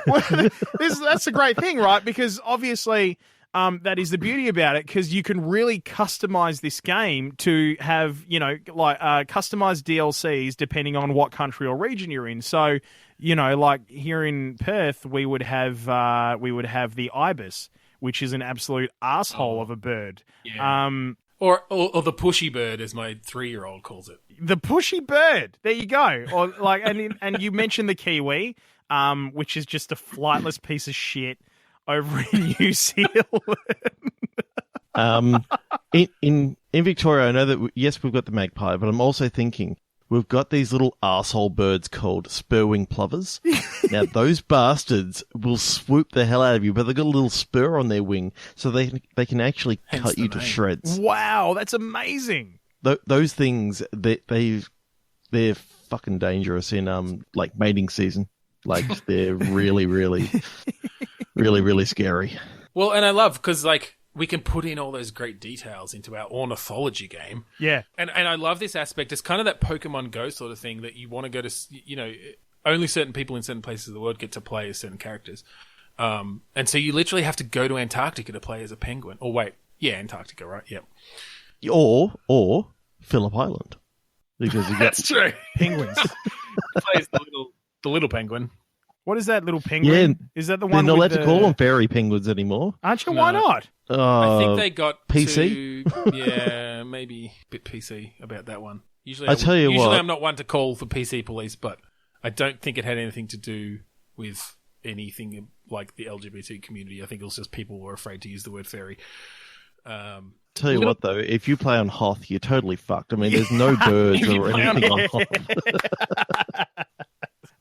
win. Well, that's a great thing, right? Because obviously, that is the beauty about it, because you can really customize this game to have, customized DLCs depending on what country or region you're in. So, like here in Perth, we would have the ibis, which is an absolute asshole of a bird. Yeah. Or the pushy bird, as my 3-year-old calls it. The pushy bird. There you go. Or like, and you mentioned the kiwi, which is just a flightless piece of shit over in New Zealand. In Victoria, I know that yes, we've got the magpie, but I'm also thinking we've got these little arsehole birds called spur-wing plovers. Now, those bastards will swoop the hell out of you, but they've got a little spur on their wing, so they can actually cut you to shreds. Wow, that's amazing. Those things, they're fucking dangerous in like mating season. Like, they're really, really, really, really scary. Well, and I love, because like, we can put in all those great details into our ornithology game. Yeah. And I love this aspect. It's kind of that Pokemon Go sort of thing that you want to go to, only certain people in certain places of the world get to play as certain characters. And so you literally have to go to Antarctica to play as a penguin. Or wait, yeah, Antarctica, right? Yep. Or Phillip Island. Because you That's true. Penguins. Plays the little penguin. What is that little penguin? Yeah, is that the one? They're not with allowed to call them fairy penguins anymore. Aren't you? Why not? I think they got PC. Yeah, maybe a bit PC about that one. Usually I'm not one to call for PC police, but I don't think it had anything to do with anything like the LGBT community. I think it was just people were afraid to use the word fairy. Tell you what, though, if you play on Hoth, you're totally fucked. I mean, there's no birds or anything on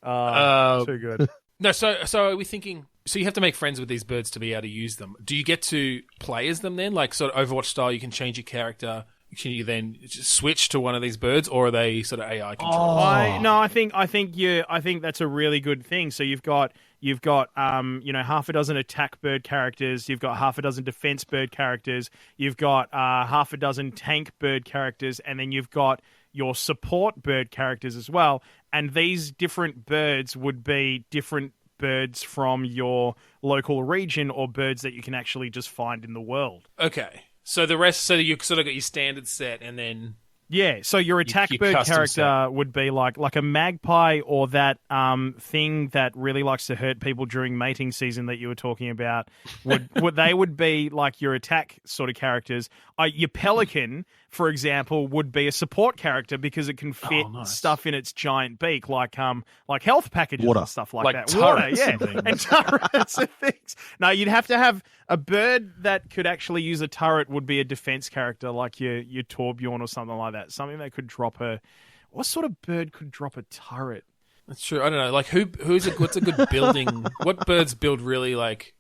Hoth. Too good. No, so are we thinking... So you have to make friends with these birds to be able to use them. Do you get to play as them then? Like sort of Overwatch style, you can change your character can you then just switch to one of these birds, or are they sort of AI controlled? I think that's a really good thing. So you've got half a dozen attack bird characters, you've got half a dozen defense bird characters, you've got half a dozen tank bird characters, and then you've got your support bird characters as well. And these different birds would be different birds from your local region, or birds that you can actually just find in the world. Okay. So the rest, so you sort of got your standard set, and then yeah. So your attack your bird custom character set would be like a magpie, or that thing that really likes to hurt people during mating season that you were talking about. Would be like your attack sort of characters. Your pelican, for example, would be a support character because it can fit stuff in its giant beak, like health packages and stuff like that. Water, yeah, and turrets and things. No, you'd have to have a bird that could actually use a turret. Would be a defense character, like your Torbjorn or something like that. Something that could drop what sort of bird could drop a turret? That's true. I don't know. Like what's a good building? What birds build really like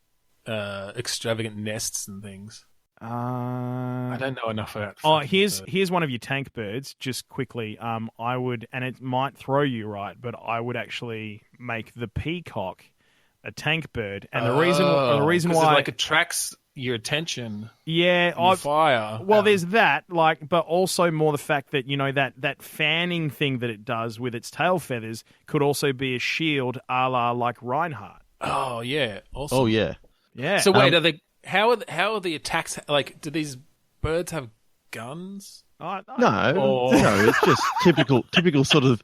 extravagant nests and things? I don't know enough about. Here's one of your tank birds. Just quickly, I would, and it might throw you right, but I would actually make the peacock a tank bird, and the reason why it attracts your attention. Yeah, fire. Well, there's that, but also more the fact that that fanning thing that it does with its tail feathers could also be a shield, a la like Reinhardt. Oh yeah. Awesome. Oh yeah. Yeah. So wait, are they? How are the attacks? Like, do these birds have guns? No, it's just typical sort of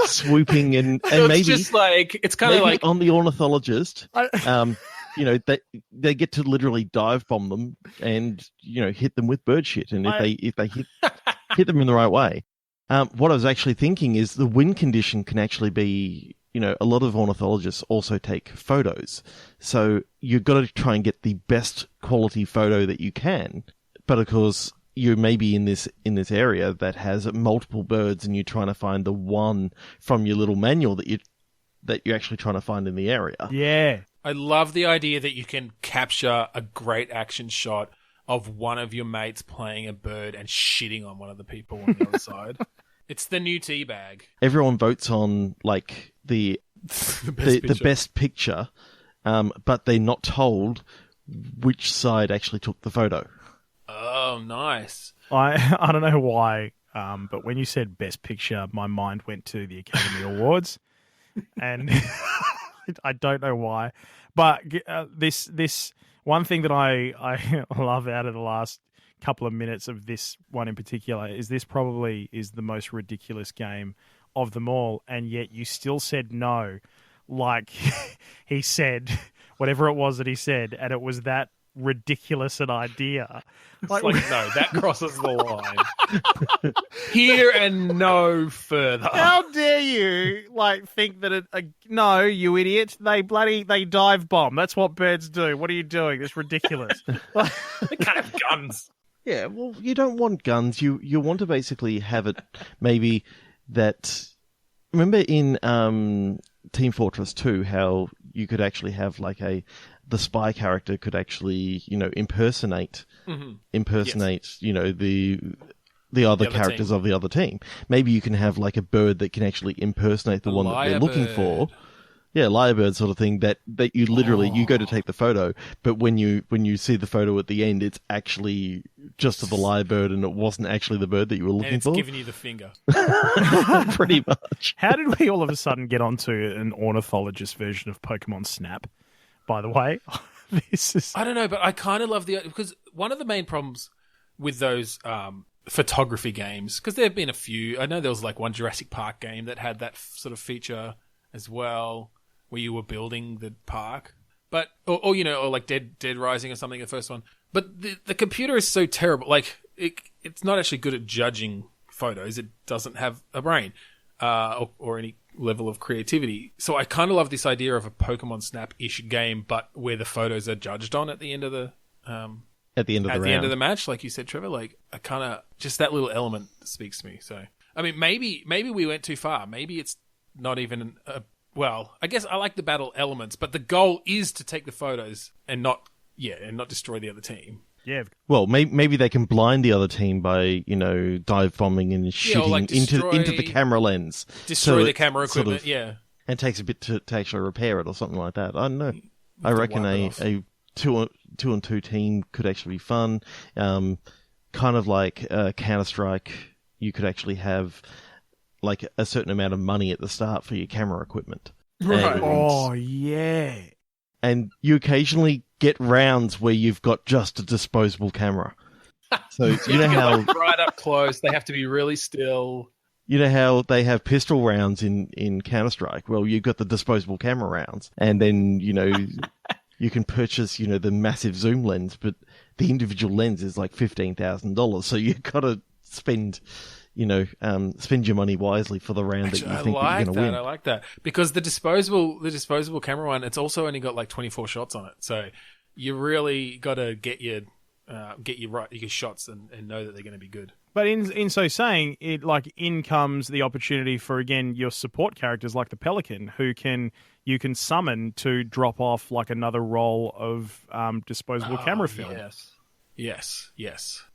swooping and maybe it's just like it's kind of like on the ornithologist. They get to literally dive bomb them and hit them with bird shit, and if they hit them in the right way. What I was actually thinking is the wind condition can actually be. A lot of ornithologists also take photos. So you've got to try and get the best quality photo that you can. But of course, you may be in this area that has multiple birds, and you're trying to find the one from your little manual that you're actually trying to find in the area. Yeah. I love the idea that you can capture a great action shot of one of your mates playing a bird and shitting on one of the people on the other side. It's the new teabag. Everyone votes on the best picture, but they're not told which side actually took the photo. Oh, nice. I don't know why, but when you said best picture, my mind went to the Academy Awards, and I don't know why. But this one thing that I love out of the last couple of minutes of this one in particular is this probably is the most ridiculous game of them all, and yet you still said no. Like he said whatever it was that he said, and it was that ridiculous an idea. Like no, that crosses the line. Here and no further. How dare you think that no, you idiot. They dive bomb. That's what birds do. What are you doing? It's ridiculous. They can't have guns. Yeah, well, you don't want guns. You want to basically have it maybe that... Remember in Team Fortress 2 how you could actually have the spy character could actually, impersonate, yes. The other characters team. Of the other team. Maybe you can have a bird that can actually impersonate the one that they're looking for. Yeah, lyrebird sort of thing that you literally you go to take the photo, but when you see the photo at the end, it's actually just of the lyrebird, and it wasn't actually the bird that you were looking for. And it's giving you the finger. Pretty much. How did we all of a sudden get onto an ornithologist version of Pokemon Snap? By the way, I don't know, but I kind of love because one of the main problems with those photography games, because there have been a few. I know there was one Jurassic Park game that had that sort of feature as well, where you were building the park, but or Dead Rising or something, the first one. But the computer is so terrible. It's not actually good at judging photos. It doesn't have a brain or any level of creativity. So I kind of love this idea of a Pokemon Snap-ish game, but where the photos are judged on at the end of the end of the match, like you said, Trevor. I kind of just that little element speaks to me. So I mean, maybe we went too far. Maybe it's not even well, I guess I like the battle elements, but the goal is to take the photos and not destroy the other team. Yeah. Well, maybe they can blind the other team by, dive bombing and shooting into the camera lens. Destroy the camera equipment, And it takes a bit to actually repair it or something like that. I don't know. I reckon a 2-on-2 team could actually be fun. Kind of like Counter-Strike, you could actually have like a certain amount of money at the start for your camera equipment. Right. And you occasionally get rounds where you've got just a disposable camera. So you know how right up close, they have to be really still. You know how they have pistol rounds in Counter-Strike? Well, you've got the disposable camera rounds, and then you can purchase the massive zoom lens, but the individual lens is like $15,000. So you've got to spend your money wisely for the round that you think you're going to win. I like that because the disposable camera one, it's also only got like 24 shots on it, so you really got to get your shots and know that they're going to be good. But in so saying, in comes the opportunity for again your support characters like the Pelican, who you can summon to drop off like another roll of disposable camera film. Yes.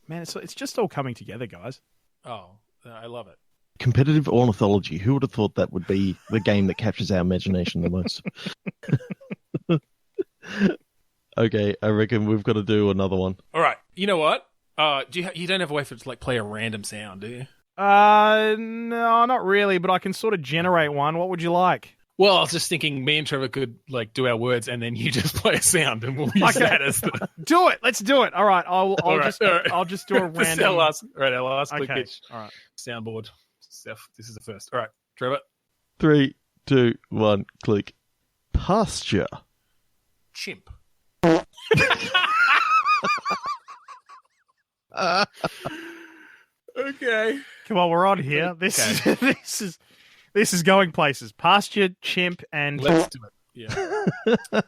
Man, it's just all coming together, guys. Oh, I love it. Competitive ornithology. Who would have thought that would be the game that captures our imagination the most? Okay, I reckon we've got to do another one. All right. You know what? You don't have a way for it to like play a random sound, do you? No, not really. But I can sort of generate one. What would you like? Well, I was just thinking, me and Trevor could like do our words, and then you just play a sound, and we'll use that as the. Do it. Let's do it. All right. I'll just do a random. Our last quick pitch. All right. Soundboard. This is the first. All right, Trevor. 3, 2, 1, click. Pasture. Chimp. Okay. Come on, we're on here. This is going places. Pasture, chimp, and let's do it. Yeah.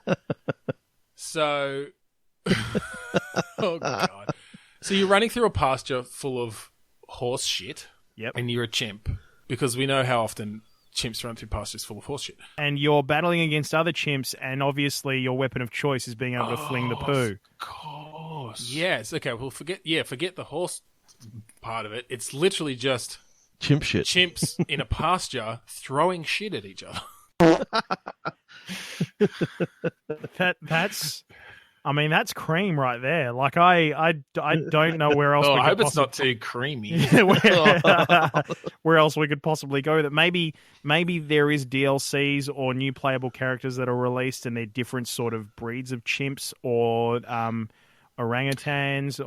So, oh god. So you're running through a pasture full of horse shit. Yep. And you're a chimp because we know how often chimps run through pastures full of horse shit. And you're battling against other chimps, and obviously your weapon of choice is being able to fling the poo. Of course. Yes. Okay. Well, forget the horse part of it. It's literally just chimp shit. Chimps in a pasture throwing shit at each other. That's cream right there. Like I don't know where else. I hope it's not too creamy. Where else we could possibly go? That maybe there is DLCs or new playable characters that are released, and they're different sort of breeds of chimps or orangutans.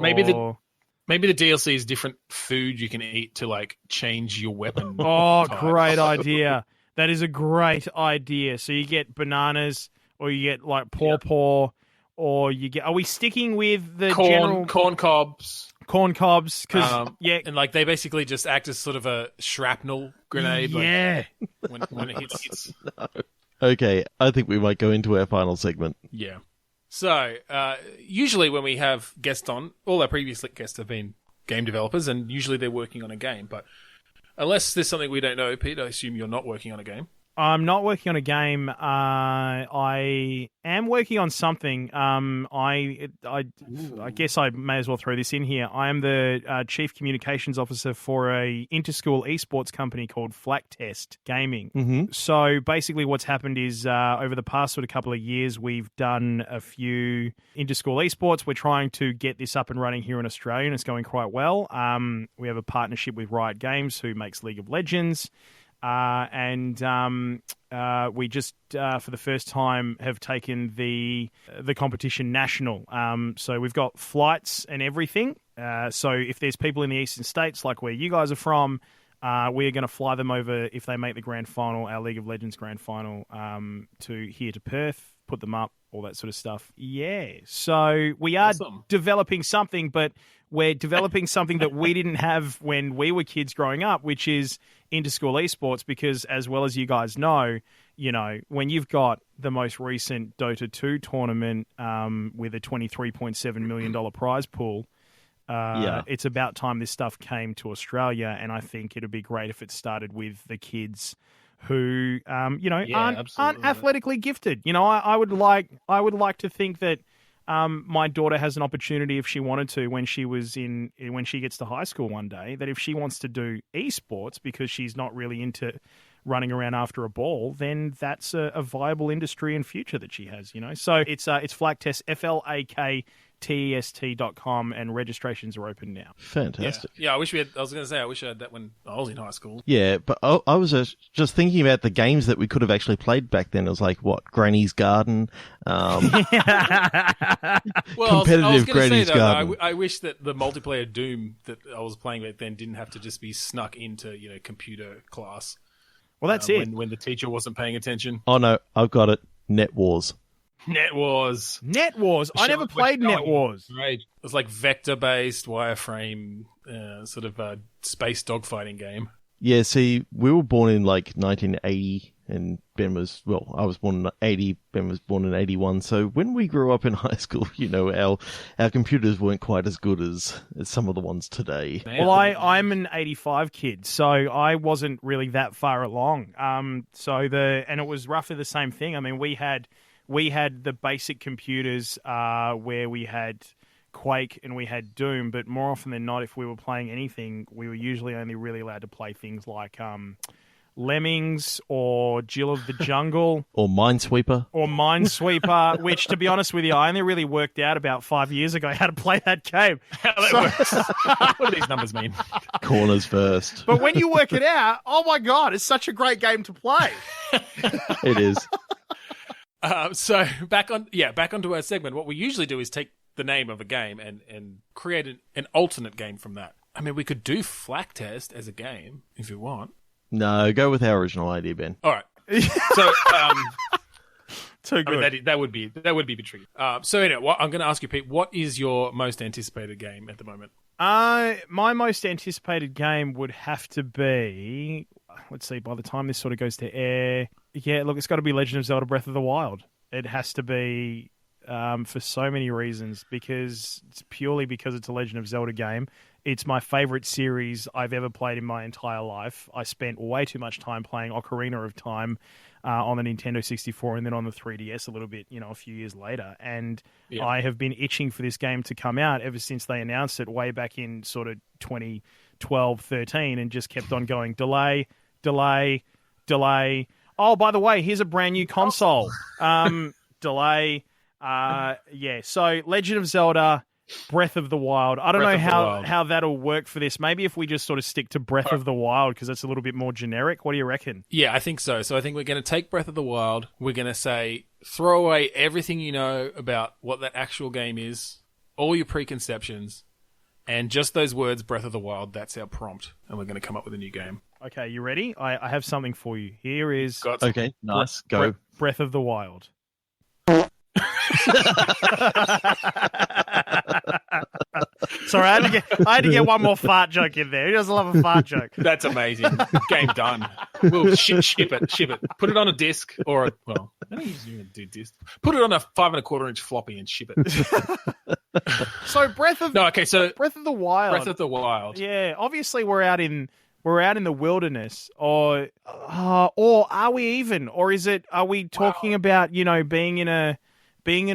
Maybe the DLC is different food you can eat to like change your weapon. Oh, type. Great idea! That is a great idea. So you get bananas, or you get like pawpaw. Or you get? Are we sticking with the general corn cobs? Corn cobs, because and like they basically just act as sort of a shrapnel grenade. Yeah, like, when it hits. No. Okay, I think we might go into our final segment. Yeah. So usually when we have guests on, all our previous guests have been game developers, and usually they're working on a game. But unless there's something we don't know, Pete, I assume you're not working on a game. I'm not working on a game. I am working on something. I guess I may as well throw this in here. I am the Chief Communications Officer for a inter-school esports company called Flak Test Gaming. Mm-hmm. So basically what's happened is over the past sort of couple of years, we've done a few inter-school esports. We're trying to get this up and running here in Australia, and it's going quite well. We have a partnership with Riot Games, who makes League of Legends. And we just, for the first time, have taken the competition national. So we've got flights and everything. So if there's people in the eastern states, like where you guys are from, we're going to fly them over if they make the grand final, our League of Legends grand final, to Perth, put them up, all that sort of stuff. Yeah. So we are developing something, but we're developing something that we didn't have when we were kids growing up, which is inter-school esports, because as well as you guys know, when you've got the most recent Dota 2 tournament with a $23.7 million prize pool, it's about time this stuff came to Australia, and I think it'd be great if it started with the kids who, aren't athletically gifted. I would like to think that my daughter has an opportunity if she wanted to when she gets to high school one day, that if she wants to do esports because she's not really into running around after a ball, then that's a viable industry and future that she has, you know. So it's Flaktest, FLAKTEST.com, and registrations are open now. Fantastic. Yeah, I wish I was going to say, I wish I had that when I was in high school. Yeah, but I was just thinking about the games that we could have actually played back then. It was like, what, Granny's Garden? Well, competitive I was going to Granny's say, though, Garden. I wish that the multiplayer Doom that I was playing back then didn't have to just be snuck into, computer class. Well, that's it. When the teacher wasn't paying attention. Oh, no, I've got it. Net Wars. Net Wars. Net Wars. I never played Net Wars. Right. It was like vector-based, wireframe, sort of space dogfighting game. Yeah, see, we were born in like 1980, and Ben was, well, I was born in 80, Ben was born in 81. So when we grew up in high school, our computers weren't quite as good as some of the ones today. Well, I'm an 85 kid, so I wasn't really that far along. And it was roughly the same thing. I mean, we had the basic computers where we had Quake and we had Doom, but more often than not, if we were playing anything, we were usually only really allowed to play things like Lemmings or Jill of the Jungle. Or Minesweeper. Which, to be honest with you, I only really worked out about 5 years ago how to play that game. How that works. What do these numbers mean? Corners first. But when you work it out, oh my God, it's such a great game to play. It is. So back onto our segment. What we usually do is take the name of a game and create an alternate game from that. I mean, we could do Flaktest as a game if you want. No, go with our original idea, Ben. All right. So, Too good. I mean, that would be a bit tricky. So anyway, I'm going to ask you, Pete, what is your most anticipated game at the moment? My most anticipated game would have to be, let's see, by the time this sort of goes to air, yeah, look, it's got to be Legend of Zelda Breath of the Wild. It has to be for so many reasons, because it's purely because it's a Legend of Zelda game. It's my favorite series I've ever played in my entire life. I spent way too much time playing Ocarina of Time on the Nintendo 64 and then on the 3DS a little bit, a few years later. And I have been itching for this game to come out ever since they announced it way back in sort of 2012, 13, and just kept on going, delay. Oh, by the way, here's a brand new console. Delay. So Legend of Zelda, Breath of the Wild. I don't know how that'll work for this. Maybe if we just sort of stick to Breath of the Wild, because it's a little bit more generic. What do you reckon? Yeah, I think so. So I think we're going to take Breath of the Wild. We're going to say, throw away everything you know about what that actual game is, all your preconceptions, and just those words, Breath of the Wild. That's our prompt, and we're going to come up with a new game. Okay, you ready? I have something for you. Here is... Okay, nice. Go. Breath of the Wild. Sorry, I had to get one more fart joke in there. Who doesn't love a fart joke? That's amazing. Game done. We'll ship it. Put it on a disc or I don't usually do disc. Put it on a 5.25-inch floppy and ship it. So Breath of the Wild. Breath of the Wild. Yeah, obviously we're out in the wilderness, or are we even? Or are we talking about being in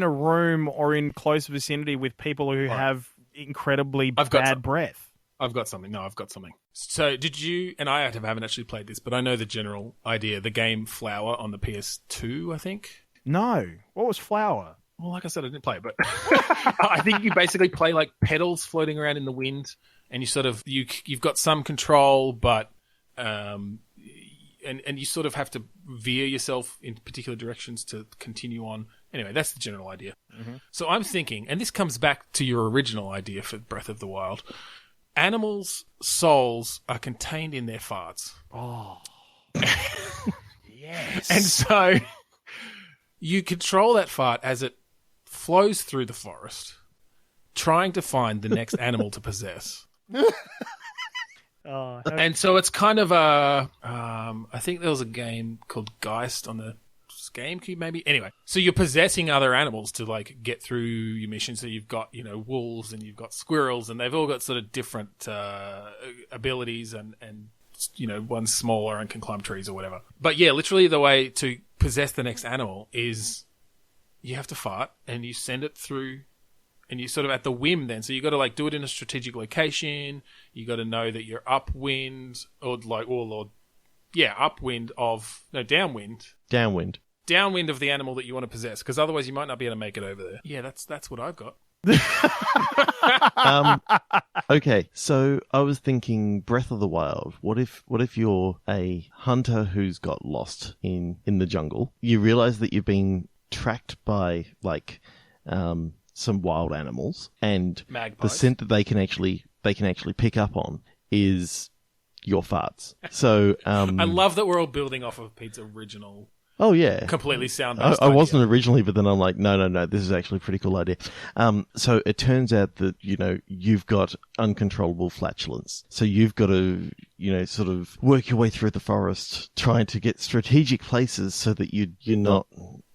a room or in close vicinity with people who have incredibly bad breath? I've got something. No, I've got something. So did you, and I haven't actually played this, but I know the general idea, the game Flower on the PS2, I think? No. What was Flower? Well, like I said, I didn't play it, but I think you basically play like petals floating around in the wind, and you sort of, you've got some control, but and you sort of have to veer yourself in particular directions to continue on. Anyway, that's the general idea. Mm-hmm. So I'm thinking, and this comes back to your original idea for Breath of the Wild, animals' souls are contained in their farts. Oh. Yes. And so you control that fart as it flows through the forest, trying to find the next animal to possess. And so it's kind of I think there was a game called Geist on the GameCube, maybe. Anyway, so you're possessing other animals to like get through your mission. So you've got wolves and you've got squirrels, and they've all got sort of different abilities, and one's smaller and can climb trees or whatever. But yeah, literally the way to possess the next animal is you have to fart, and you send it through, and you sort of at the whim then. So you got to like do it in a strategic location. You got to know that you're upwind downwind of the animal that you want to possess, because otherwise you might not be able to make it over there. Yeah, that's what I've got. Okay, so I was thinking Breath of the Wild. What if you're a hunter who's got lost in the jungle? You realize that you've been tracked by like some wild animals, and Magpies. the scent that they can actually pick up on is your farts. So I love that we're all building off of Pete's original. Oh yeah, completely sound. I wasn't originally, but then I'm like, no, this is actually a pretty cool idea. So it turns out that you've got uncontrollable flatulence, so you've got to sort of work your way through the forest, trying to get strategic places so that you're not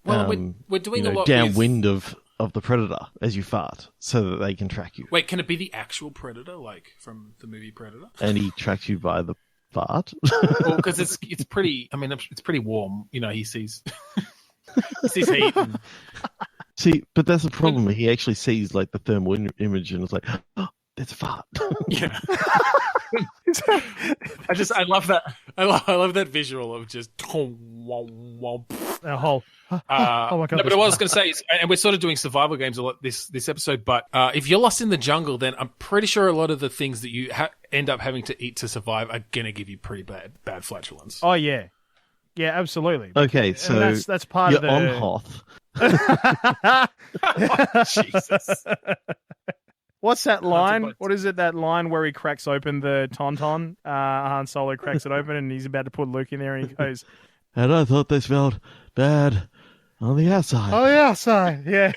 we're doing a lot downwind of the predator as you fart, so that they can track you. Wait, can it be the actual predator, like from the movie Predator? And he tracks you by the fart? Well, because it's pretty. I mean, it's pretty warm. He sees heat. See, but that's the problem. He actually sees like the thermal image, and it's like, oh, there's a fart. Yeah. I love that. I love that visual of just a whole. Oh my God! No, but what I was going to say is, and we're sort of doing survival games a lot this episode, but if you're lost in the jungle, then I'm pretty sure a lot of the things that you end up having to eat to survive are going to give you pretty bad flatulence. Oh yeah, absolutely. Okay, so that's part of the on Hoth. Oh, Jesus. What's that line? What is it? That line where he cracks open the tauntaun? Han Solo cracks it open, and he's about to put Luke in there, and he goes, "And I thought they smelled bad on the outside." Oh, the outside, yeah.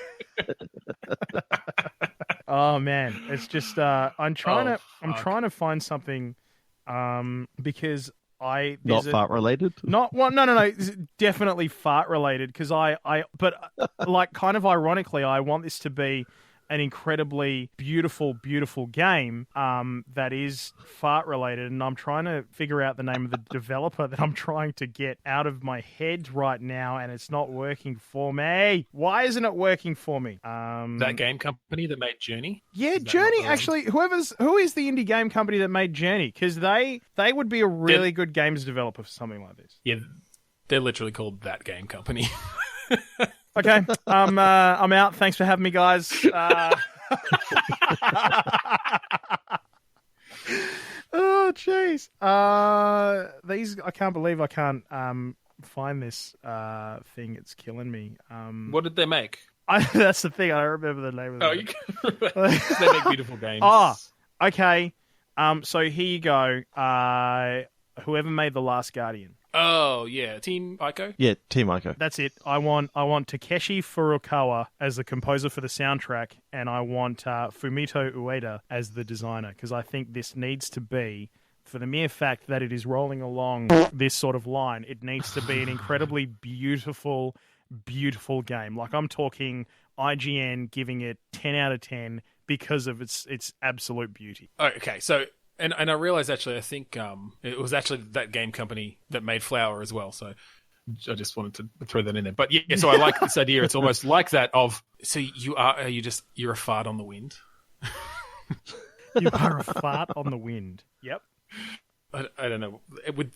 Oh man, it's just I'm trying to find something, because not fart related. No, it's definitely fart related, because but like kind of ironically, I want this to be an incredibly beautiful game that is fart related, and I'm trying to figure out the name of the developer that I'm trying to get out of my head right now, and it's not working for me. Why isn't it working for me? That game company that made Journey? Yeah, Journey. Actually, who is the indie game company that made Journey? Because they would be a really good games developer for something like this. Yeah, they're literally called That Game Company. Okay, I'm out. Thanks for having me, guys. Oh, jeez. I can't believe I can't find this thing. It's killing me. What did they make? That's the thing. I don't remember the name of it. Oh, you can They make beautiful games. Oh, okay. So here you go. Whoever made The Last Guardian. Oh, yeah. Team Ico? Yeah, Team Ico. That's it. I want Takeshi Furukawa as the composer for the soundtrack, and I want Fumito Ueda as the designer, because I think this needs to be, for the mere fact that it is rolling along this sort of line, it needs to be an incredibly beautiful game. Like, I'm talking IGN giving it 10 out of 10 because of its absolute beauty. Oh, okay, so... And I realized, actually, I think it was actually that game company that made Flower as well. So I just wanted to throw that in there. But yeah, so I like this idea. It's almost like that of, so you're a fart on the wind. You are a fart on the wind. Yep. I don't know.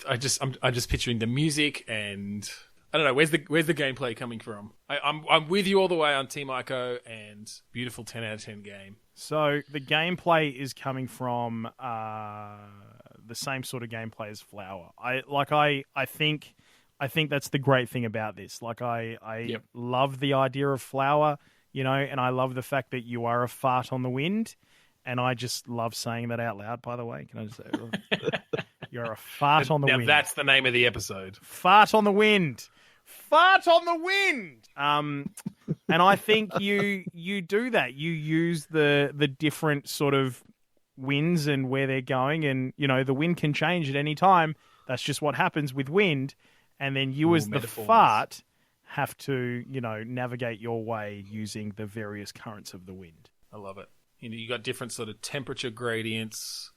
I'm just picturing the music, and I don't know, where's the gameplay coming from? I'm with you all the way on Team Ico, and beautiful 10 out of 10 game. So the gameplay is coming from the same sort of gameplay as Flower. I think that's the great thing about this. Like I love the idea of Flower, and I love the fact that you are a fart on the wind, and I just love saying that out loud. By the way, can I just say you're a fart on the wind? Now that's the name of the episode. Fart on the wind. Fart on the wind. And I think you do that. You use the different sort of winds and where they're going, and the wind can change at any time. That's just what happens with wind. And then you, as the fart, have to navigate your way using the various currents of the wind. I love it. You got different sort of temperature gradients.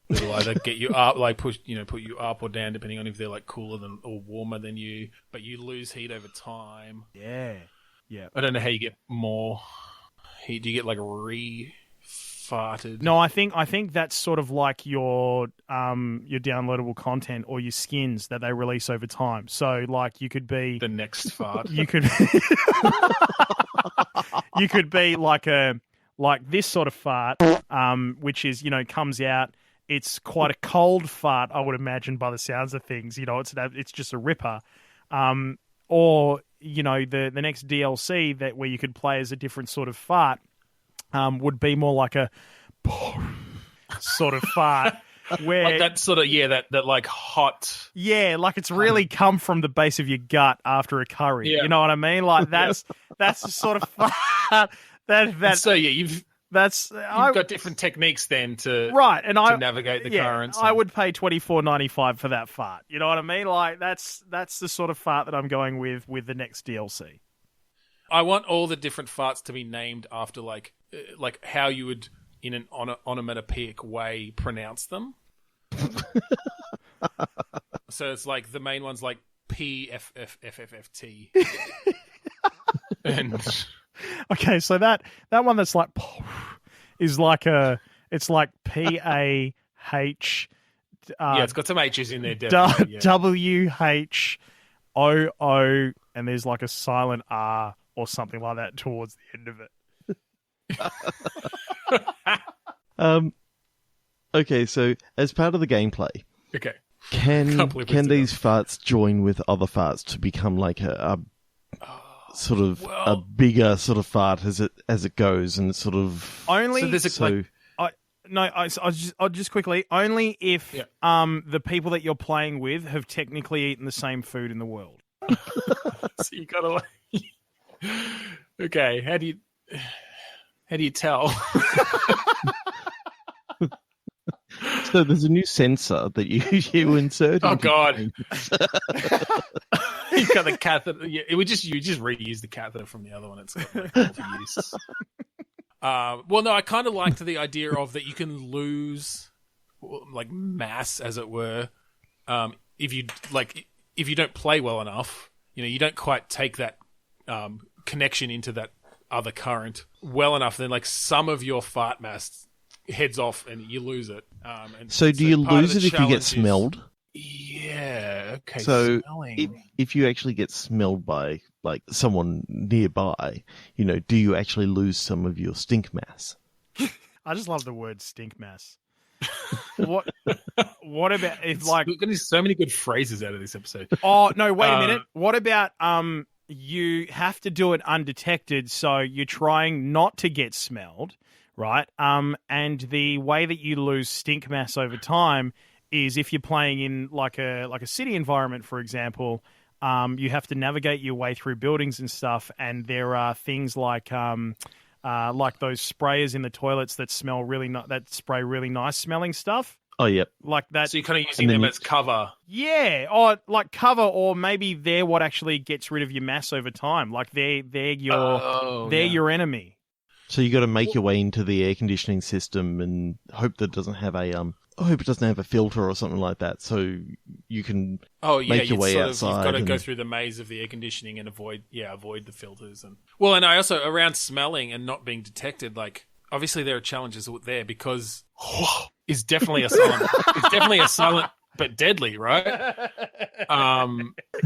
It'll either get you up, like put you up or down, depending on if they're like cooler than or warmer than you. But you lose heat over time. Yeah. Yeah. I don't know how you get more heat. Do you get like farted? No, I think that's sort of like your downloadable content or your skins that they release over time. So like you could be the next fart. You could you could be like this sort of fart, which is comes out. It's quite a cold fart, I would imagine, by the sounds of things. It's just a ripper. Or the next DLC where you could play as a different sort of fart. Would be more like a sort of fart, where like that sort of that like hot, like it's really come from the base of your gut after a curry. Yeah. You know what I mean? Like that's the sort of fart that. So yeah, you've got different techniques then to navigate the currents. I would pay $24.95 for that fart. You know what I mean? Like that's the sort of fart that I'm going with the next DLC. I want all the different farts to be named after like how you would in an onomatopoeic way pronounce them. So it's like the main one's like PFFFFT. And okay, so that one that's like is like it's like PAH. It's got some H's in there. Definitely, WHOO, and there's like a silent R or something like that towards the end of it. Okay, so as part of the gameplay, okay, can these farts join with other farts to become like a sort of a bigger sort of fart as it goes, and sort of only I'll just quickly only if the people that you're playing with have technically eaten the same food in the world. So you gotta okay, how do you tell? So there's a new sensor that you insert. Oh God! You've got the catheter. Yeah, you just reuse the catheter from the other one. It's got like multi-use. Well, no, I kind of liked the idea of that you can lose like mass, as it were, if you don't play well enough. You don't quite take that connection into that other current well enough. Then like some of your fart mass heads off and you lose it. So do you lose it if you get smelled? Yeah. Okay. So if you actually get smelled by like someone nearby, do you actually lose some of your StinkMass? I just love the word StinkMass. What about if like we're getting so many good phrases out of this episode? Oh no! Wait a minute. What about you have to do it undetected, so you're trying not to get smelled, right? And the way that you lose StinkMass over time is if you're playing in like a city environment, for example. You have to navigate your way through buildings and stuff, and there are things like those sprayers in the toilets that smell that spray really nice smelling stuff. Oh, yep. Like that. So you're kind of using them as cover. Yeah, or like cover, or maybe they're what actually gets rid of your mass over time. Like they're your enemy. So you got to make your way into the air conditioning system and hope that it doesn't have a filter or something like that, so you can make your way outside. You've got to go through the maze of the air conditioning and avoid the filters. And I also around smelling and not being detected. Like obviously there are challenges there because it's definitely a silent. It's definitely a silent but deadly, right?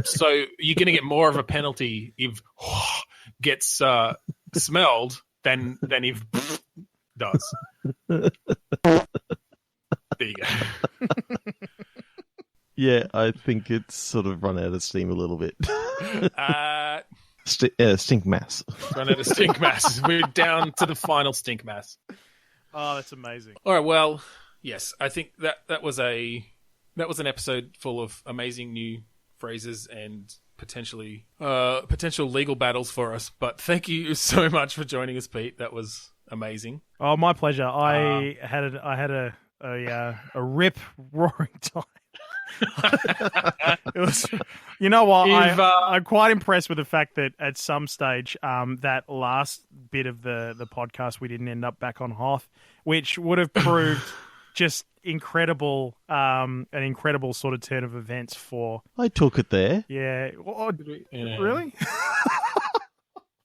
So you're going to get more of a penalty if gets smelled than if does. There you go. Yeah, I think it's sort of run out of steam a little bit. StinkMass. Run out of StinkMass. We're down to the final StinkMass. Oh, that's amazing. All right, well, yes, I think that was an episode full of amazing new phrases and potential legal battles for us. But thank you so much for joining us, Pete. That was amazing. Oh, my pleasure. I had a rip roaring time. It was, you know what? I'm quite impressed with the fact that at some stage, that last bit of the podcast, we didn't end up back on Hoth, which would have proved just incredible, an incredible sort of turn of events for. I took it there. Yeah. Really?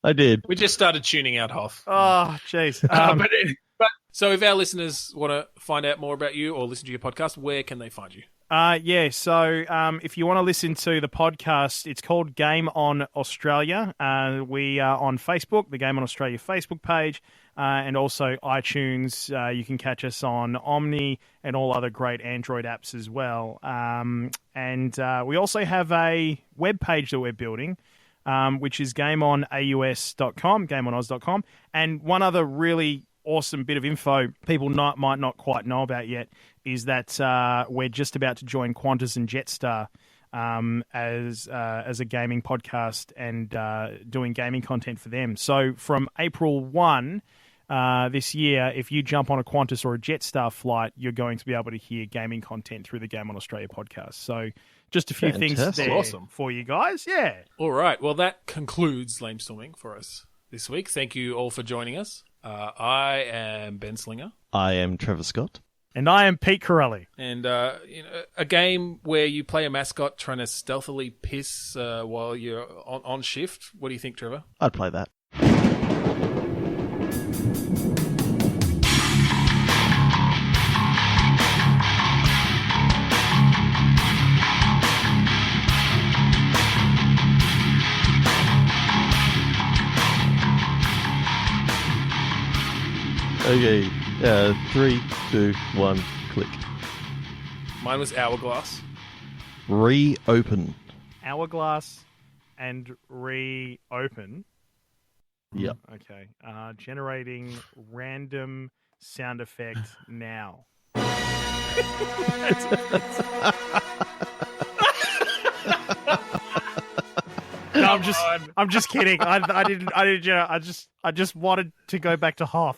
I did. We just started tuning out Hoff. Oh, jeez. So if our listeners want to find out more about you or listen to your podcast, where can they find you? So if you want to listen to the podcast, it's called Game On Australia. We are on Facebook, the Game On Australia Facebook page, and also iTunes. You can catch us on Omni and all other great Android apps as well. And we also have a web page that we're building, which is gameonaus.com, gameonoz.com. And one other really awesome bit of info people might not quite know about yet is that we're just about to join Qantas and Jetstar as a gaming podcast and doing gaming content for them. So from April 1 this year, if you jump on a Qantas or a Jetstar flight, you're going to be able to hear gaming content through the Game on Australia podcast. So just a few things there for you guys. Yeah. All right. Well, that concludes Lamestorming for us this week. Thank you all for joining us. I am Ben Slinger. I am Trevor Scott. And I am Pete Curulli. And a game where you play a mascot trying to stealthily piss while you're on shift. What do you think, Trevor? I'd play that. Okay, 3, 2, 1, click. Mine was Hourglass. Reopen. Hourglass and reopen. Yep. Okay. Generating random sound effect now. No, I'm just kidding. I just wanted to go back to Hoff.